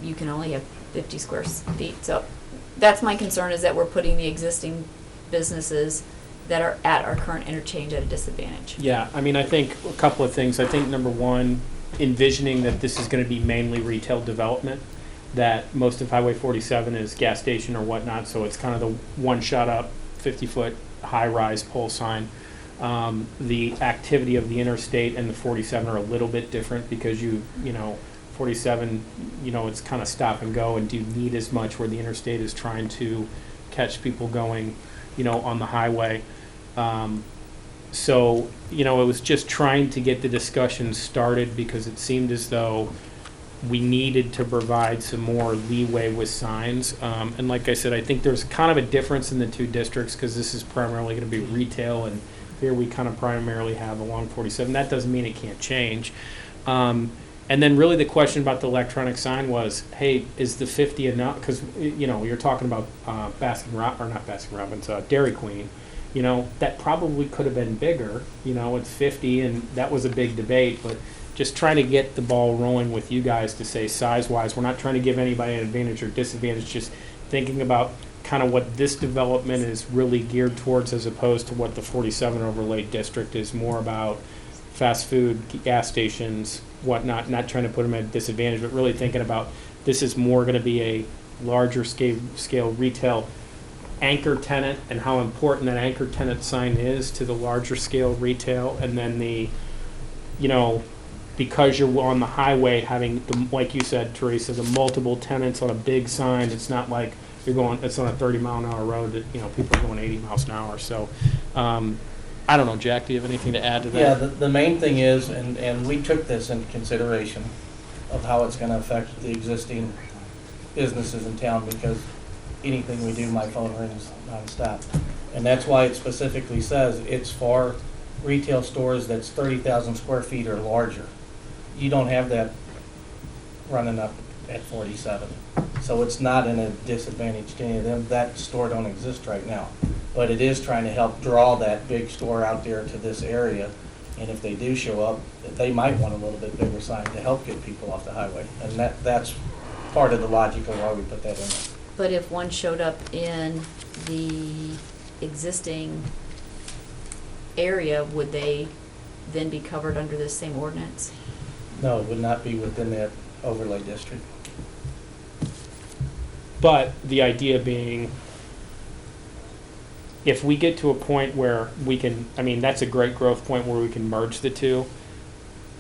you can only have 50 square feet. So that's my concern, is that we're putting the existing businesses that are at our current interchange at a disadvantage. Yeah, I mean, I think a couple of things. I think number one, envisioning that this is going to be mainly retail development, that most of Highway 47 is gas station or whatnot, so it's kind of the one shot up 50-foot high-rise pole sign. The activity of the interstate and the 47 are a little bit different, because you know, 47, you know, it's kind of stop and go, and do you need as much, where the interstate is trying to catch people going, you know, on the highway. So, you know, it was just trying to get the discussion started, because it seemed as though we needed to provide some more leeway with signs. And like I said, I think there's kind of a difference in the two districts, because this is primarily going to be retail, and here we kind of primarily have along 47. That doesn't mean it can't change. And then really the question about the electronic sign was, hey, is the 50 enough? Because, you know, you're talking about Dairy Queen. You know, that probably could have been bigger. You know, it's 50, and that was a big debate. But just trying to get the ball rolling with you guys to say size-wise, we're not trying to give anybody an advantage or disadvantage, just thinking about kind of what this development is really geared towards, as opposed to what the 47 overlay district is more about. Fast food, gas stations, whatnot, not trying to put them at a disadvantage, but really thinking about this is more going to be a larger scale retail anchor tenant, and how important that anchor tenant sign is to the larger scale retail. And then the, you know, because you're on the highway, having, like you said, Teresa, the multiple tenants on a big sign, it's not like it's on a 30-mile-an-hour road that, you know, people are going 80 miles an hour. So, I don't know, Jack, do you have anything to add to that? Yeah, the main thing is, and we took this into consideration of how it's going to affect the existing businesses in town, because anything we do, my phone rings nonstop. And that's why it specifically says it's for retail stores that's 30,000 square feet or larger. You don't have that running up at 47. So it's not in a disadvantage to any of them. That store don't exist right now. But it is trying to help draw that big store out there to this area. And if they do show up, they might want a little bit bigger sign to help get people off the highway. And that's part of the logic of why we put that in there. But if one showed up in the existing area, would they then be covered under this same ordinance? No, it would not be within that overlay district. But the idea being, if we get to a point where we can, I mean, that's a great growth point where we can merge the two.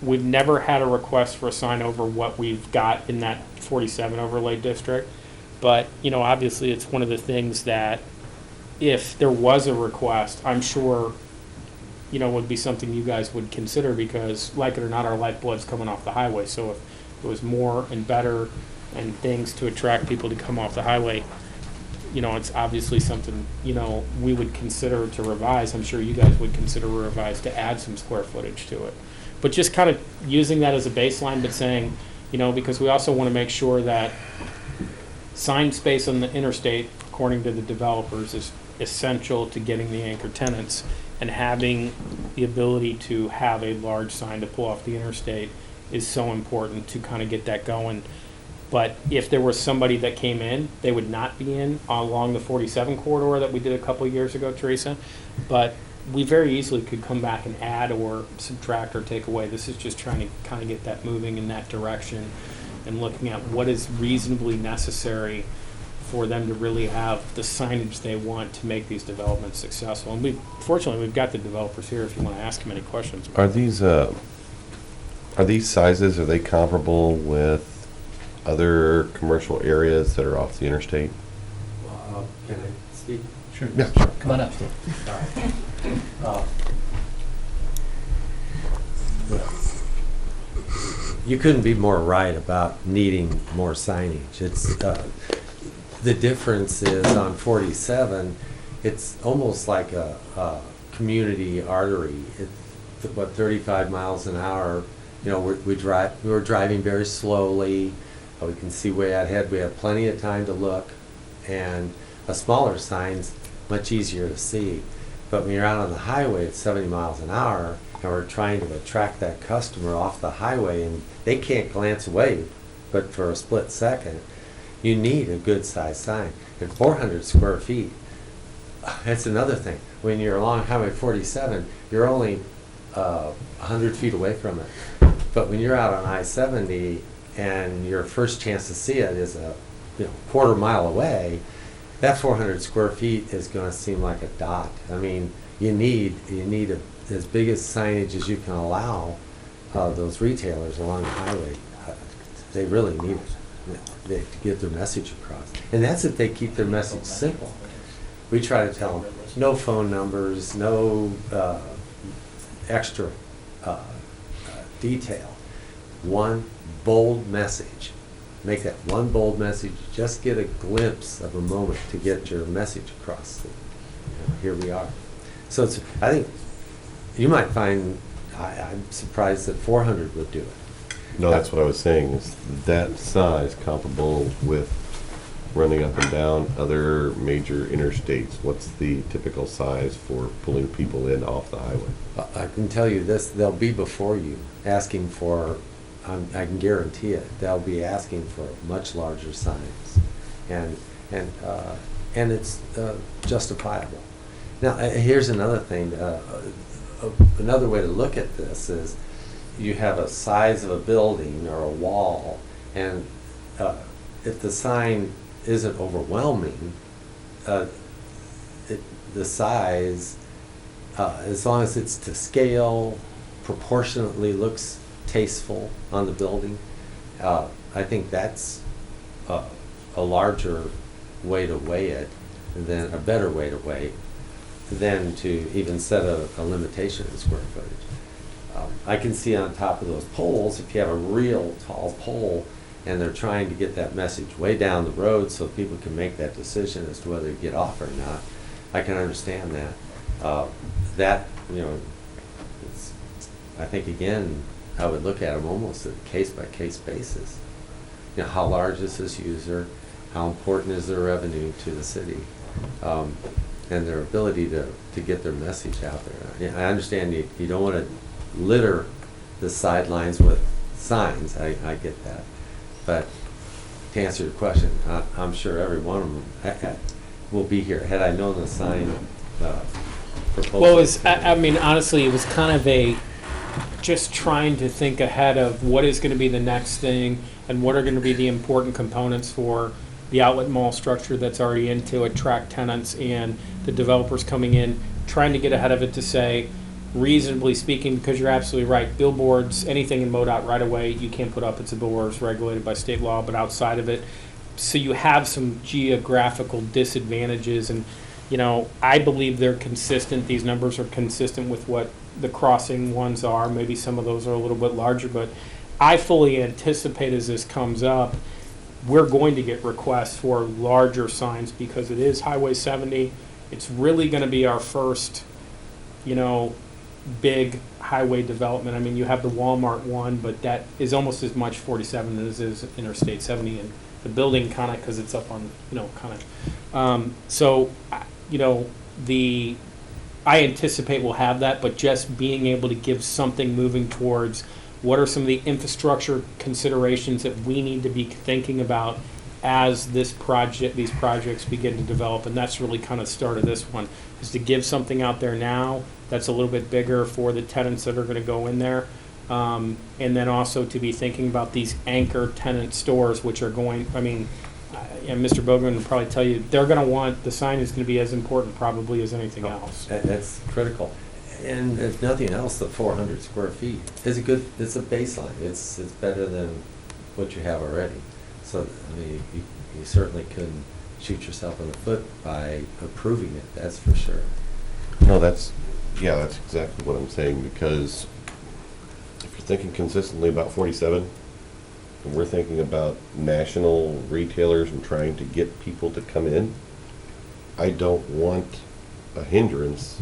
We've never had a request for a sign over what we've got in that 47 overlay district. But, you know, obviously it's one of the things that if there was a request, I'm sure, you know, would be something you guys would consider because, like it or not, our lifeblood's coming off the highway. So if it was more and better and things to attract people to come off the highway, you know, it's obviously something, you know, we would consider to revise. I'm sure you guys would consider a revise to add some square footage to it. But just kind of using that as a baseline, but saying, you know, because we also want to make sure that sign space on the interstate, according to the developers, is essential to getting the anchor tenants, and having the ability to have a large sign to pull off the interstate is so important to kind of get that going. But if there was somebody that came in, they would not be in along the 47 corridor that we did a couple of years ago, Teresa. But we very easily could come back and add or subtract or take away. This is just trying to kind of get that moving in that direction and looking at what is reasonably necessary for them to really have the signage they want to make these developments successful. And fortunately, we've got the developers here if you want to ask them any questions. Are these sizes, are they comparable with other commercial areas that are off the interstate? Can I speak? Sure. Yeah, sure. Come on up. You couldn't be more right about needing more signage. It's, the difference is on 47, it's almost like a community artery. It's, what, 35 miles an hour. You know, we were driving very slowly. We can see way ahead. We have plenty of time to look. And a smaller sign's much easier to see. But when you're out on the highway at 70 miles an hour, and we're trying to attract that customer off the highway, and they can't glance away, but for a split second, you need a good sized sign. And 400 square feet, that's another thing. When you're along Highway 47, you're only 100 feet away from it. But when you're out on I-70 and your first chance to see it is a quarter mile away, that 400 square feet is going to seem like a dot. I mean, you need as big as signage as you can allow those retailers along the highway. They really need it to get their message across. And that's if they keep their message simple. We try to tell them no phone numbers, no extra detail. One bold message. Make that one bold message. Just get a glimpse of a moment to get your message across. Here we are. So it's, I think you might find, I'm surprised that 400 would do it. No, that's what I was saying, is that size comparable with running up and down other major interstates? What's the typical size for pulling people in off the highway? I can tell you this, they'll be before you asking for, I can guarantee it, they'll be asking for much larger signs. And it's justifiable. Now, here's another thing, another way to look at this is you have a size of a building or a wall, and if the sign isn't overwhelming, the size, as long as it's to scale, proportionately looks tasteful on the building, I think that's a larger way to weigh it, than a better way to weigh than to even set a limitation in square footage. I can see on top of those poles, if you have a real tall pole and they're trying to get that message way down the road so people can make that decision as to whether to get off or not. I can understand that. That, you know, it's, I think again, I would look at them almost at a case-by-case basis. You know, how large is this user? How important is their revenue to the city? And their ability to get their message out there. I understand you don't want to litter the sidelines with signs. I get that. But to answer your question, I'm sure every one of them will be here. Had I known the sign proposal. Well, I mean, honestly, it was kind of just trying to think ahead of what is going to be the next thing and what are going to be the important components for the outlet mall structure that's already in to attract tenants and the developers coming in, trying to get ahead of it to say, reasonably speaking, because you're absolutely right, billboards, anything in MoDOT right away, you can't put up, it's a billboard, it's regulated by state law, but outside of it, so you have some geographical disadvantages, and, you know, I believe they're consistent, these numbers are consistent with what the crossing ones are, maybe some of those are a little bit larger, but I fully anticipate as this comes up, we're going to get requests for larger signs because it is Highway 70. It's really going to be our first, you know, big highway development. I mean, you have the Walmart one, but that is almost as much 47 as is Interstate 70, and the building kind of, because it's up on, you know, kind of. So, you know, I anticipate we'll have that, but just being able to give something moving towards what are some of the infrastructure considerations that we need to be thinking about as these projects begin to develop, and that's really kind of the start of this one, is to give something out there now that's a little bit bigger for the tenants that are going to go in there, and then also to be thinking about these anchor tenant stores, which are going, I mean, and Mr. Bogman will probably tell you, they're going to want, the sign is going to be as important probably as anything else. That's critical. And if nothing else, the 400 square feet is it's a baseline. It's better than what you have already. So, I mean, you certainly couldn't shoot yourself in the foot by approving it, that's for sure. No, that's exactly what I'm saying, because if you're thinking consistently about 47, and we're thinking about national retailers and trying to get people to come in, I don't want a hindrance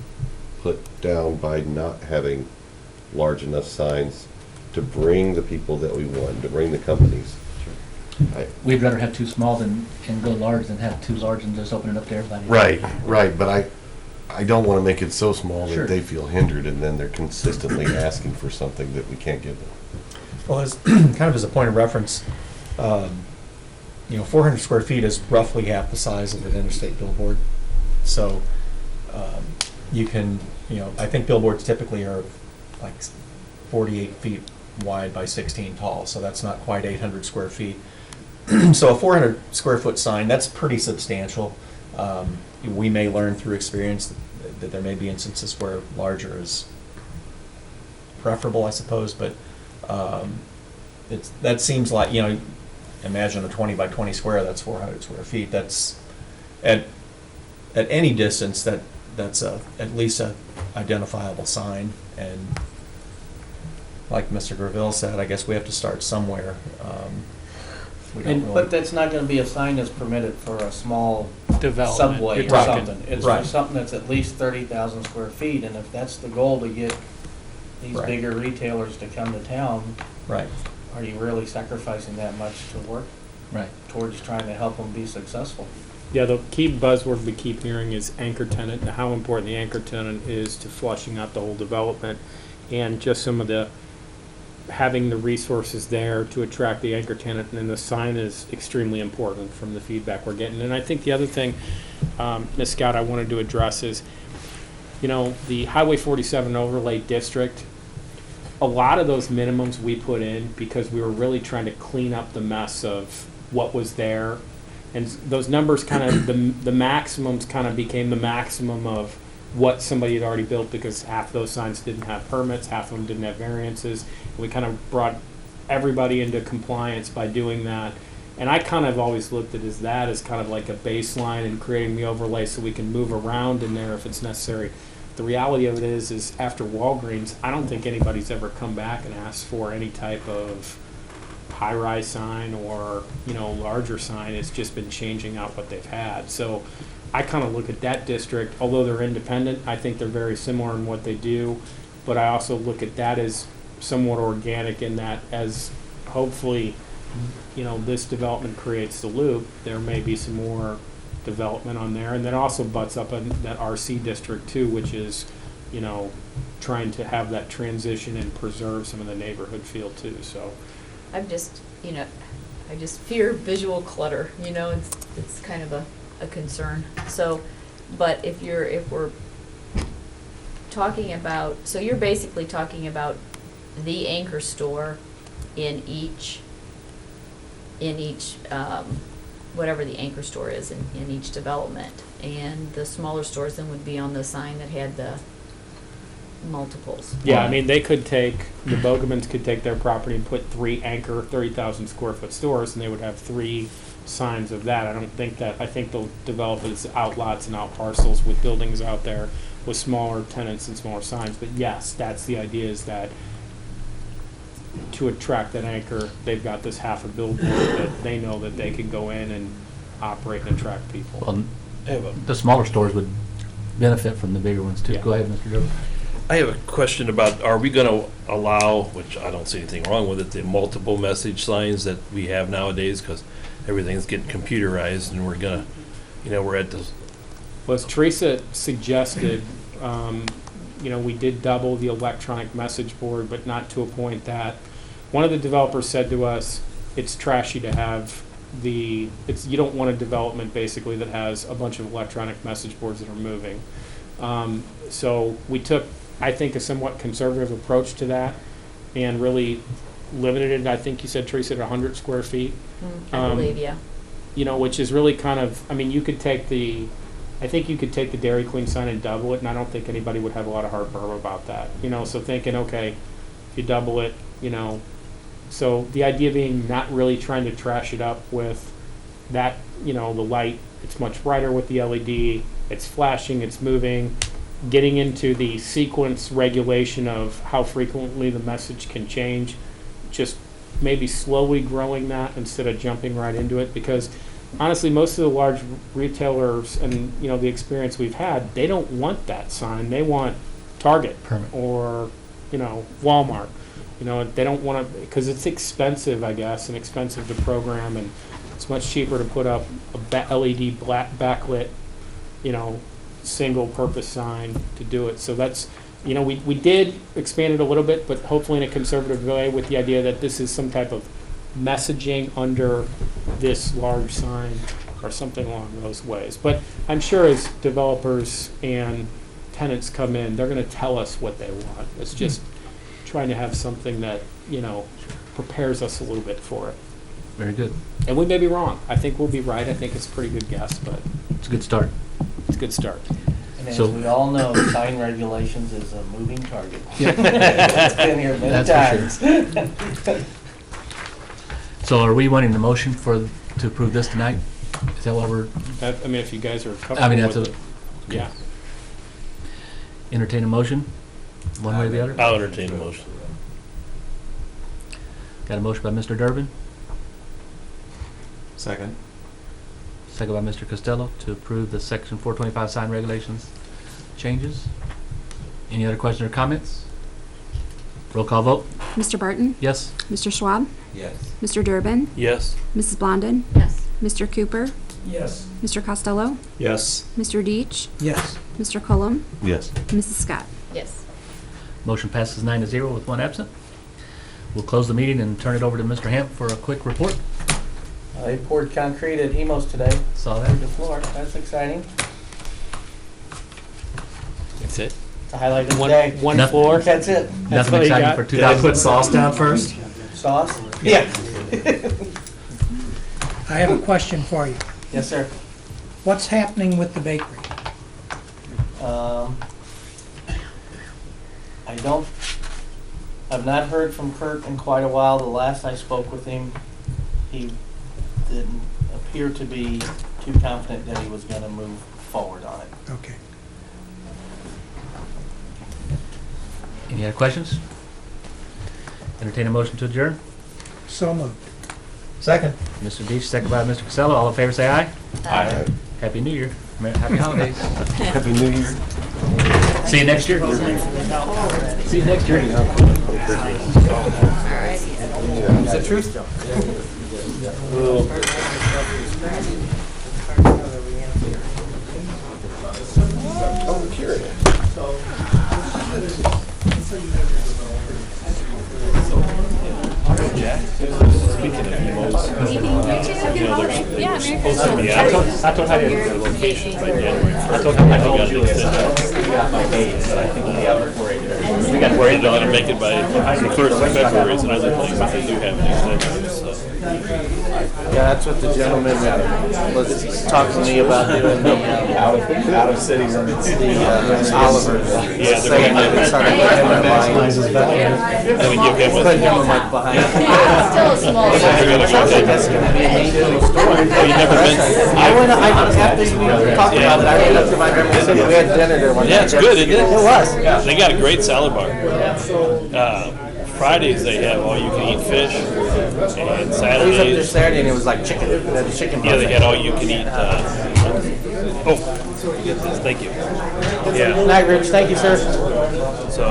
put down by not having large enough signs to bring the people that we want, to bring the companies. We'd rather have too small and go large than have too large and just open it up to everybody. Right, but I don't want to make it so small Sure. that they feel hindered and then they're consistently asking for something that we can't give them. Well, as kind of as a point of reference, 400 square feet is roughly half the size of an interstate billboard. So you can, I think billboards typically are like 48 feet wide by 16 tall, so that's not quite 800 square feet. So a 400 square foot sign, that's pretty substantial. We may learn through experience that there may be instances where larger is preferable, I suppose, but that seems like, imagine a 20 by 20 square, that's 400 square feet. That's at any distance, that's at least a identifiable sign. And like Mr. Graville said, I guess we have to start somewhere. But that's not gonna be a sign that's permitted for a small Development. subway You're or talking- something. It's Right. for something that's at least 30,000 square feet, and if that's the goal to get these Right. bigger retailers to come to town, Right. are you really sacrificing that much to work Right. towards trying to help them be successful? Yeah, the key buzzword we keep hearing is anchor tenant, and how important the anchor tenant is to flushing out the whole development, and just some of the, having the resources there to attract the anchor tenant, and then the sign is extremely important from the feedback we're getting. And I think the other thing, Ms. Scott, I wanted to address is, the Highway 47 overlay district, a lot of those minimums we put in because we were really trying to clean up the mess of what was there. And those numbers kind of, the maximums kind of became the maximum of what somebody had already built, because half those signs didn't have permits, half of them didn't have variances. And we kind of brought everybody into compliance by doing that. And I kind of always looked at that as kind of like a baseline and creating the overlay so we can move around in there if it's necessary. The reality of it is after Walgreens, I don't think anybody's ever come back and asked for any type of high-rise sign or, larger sign. It's just been changing out what they've had. So I kind of look at that district, although they're independent, I think they're very similar in what they do. But I also look at that as somewhat organic in that as hopefully, this development creates the loop, there may be some more development on there. And then also butts up on that RC district too, which is, trying to have that transition and preserve some of the neighborhood feel too, so. I'm just, I just fear visual clutter, it's kind of a concern. So, but if we're talking about, so you're basically talking about the anchor store in each, whatever the anchor store is in each development. And the smaller stores then would be on the sign that had the multiples. Yeah, I mean, the Bogemans could take their property and put 3 anchor 30,000 square foot stores, and they would have 3 signs of that. I think they'll develop it as outlots and out parcels with buildings out there with smaller tenants and smaller signs. But yes, that's the idea, is that to attract that anchor, they've got this half a billboard that they know that they can go in and operate and attract people. Well, the smaller stores would benefit from the bigger ones too. Yeah. Go ahead, Mr. Joe. I have a question about, are we going to allow, which I don't see anything wrong with it, the multiple message signs that we have nowadays, because everything's getting computerized, and we're going to, we're at this. Well, as Teresa suggested, we did double the electronic message board, but not to a point that one of the developers said to us, it's trashy to have you don't want a development basically that has a bunch of electronic message boards that are moving. So we took, I think, a somewhat conservative approach to that and really limited it. I think you said, Teresa, at 100 square feet. I believe, yeah. Which is really kind of, you could take the Dairy Queen sign and double it, and I don't think anybody would have a lot of heartburn about that. So thinking, okay, if you double it, so the idea being not really trying to trash it up with that, the light, it's much brighter with the LED, it's flashing, it's moving, getting into the sequence regulation of how frequently the message can change, just maybe slowly growing that instead of jumping right into it, because honestly, most of the large retailers and, the experience we've had, they don't want that sign. They want Target Permit. or, Walmart. They don't want to, because it's expensive, I guess, and expensive to program, and it's much cheaper to put up a LED backlit, single purpose sign to do it. So that's, we did expand it a little bit, but hopefully in a conservative way, with the idea that this is some type of messaging under this large sign or something along those ways. But I'm sure as developers and tenants come in, they're going to tell us what they want. It's just trying to have something that, prepares us a little bit for it. Very good. And we may be wrong. I think we'll be right. I think it's a pretty good guess, but It's a good start. it's a good start. And as So- we all know, sign regulations is a moving target. Yeah. It's been here many That's times. for So are we wanting the motion to approve this tonight? Is that what we're, If you guys are comfortable I mean, that's with a, it. Yeah. entertain a motion, one way or the other? I'll entertain a motion. Got a motion by Mr. Durbin, Second. second by Mr. Costello to approve the section 425 sign regulations changes. Any other questions or comments? Roll call vote. Mr. Barton? Yes? Mr. Schwab? Yes. Mr. Durbin? Yes. Mrs. Blondin? Yes. Mr. Cooper? Yes. Mr. Costello? Yes. Mr. Deitch? Yes. Mr. Cullum? Yes. Mrs. Scott? Yes. Motion passes 9-0 with one absent. We'll close the meeting and turn it over to Mr. Hamp for a quick report. They poured concrete at Emos today. Saw Through that. the floor. That's exciting. That's it. It's a highlight of the One, day. one Nothing- floor. That's it. That's Nothing all you exciting got? for Did I put sauce down first? Sauce? Yeah. I have a question for you. Yes, sir. What's happening with the bakery? I've not heard from Kurt in quite a while. The last I spoke with him, he didn't appear to be too confident that he was gonna move forward on it. Okay. Any other questions? Entertain a motion to adjourn? So moved. Second. Mr. Deitch, second by Mr. Casella. All in favor, say aye. Aye. Happy New Year. Happy holidays. Happy New Year. See you next year. See you next year. It's a truth joke. Oh, curious. Speaking of emos, Yeah, supposed to be out I told how you. their locations by January 1st. I told him I got listed. We got They're not gonna make it by the 1st of February, is another thing, but they do have an extension, so. Yeah, that's what the gentleman was talking to me about doing the, Out of city limits. the Oliver's. Yeah, Saying that they started putting him in line. Let me give him Putting him a. like behind. Still a small. That's gonna be a neat little story. Oh, you never been? After we talked about it, I went up to my memory city, we had dinner there one night. Yeah, it's good, isn't it? It was. They got a great salad bar. Fridays they have all you can eat fish, and I was up there Saturdays, Saturday and it was like chicken, the chicken. yeah, they buffet. had all you can eat. Oh, thank you. Yeah, Night, Rich, thank you, sir. so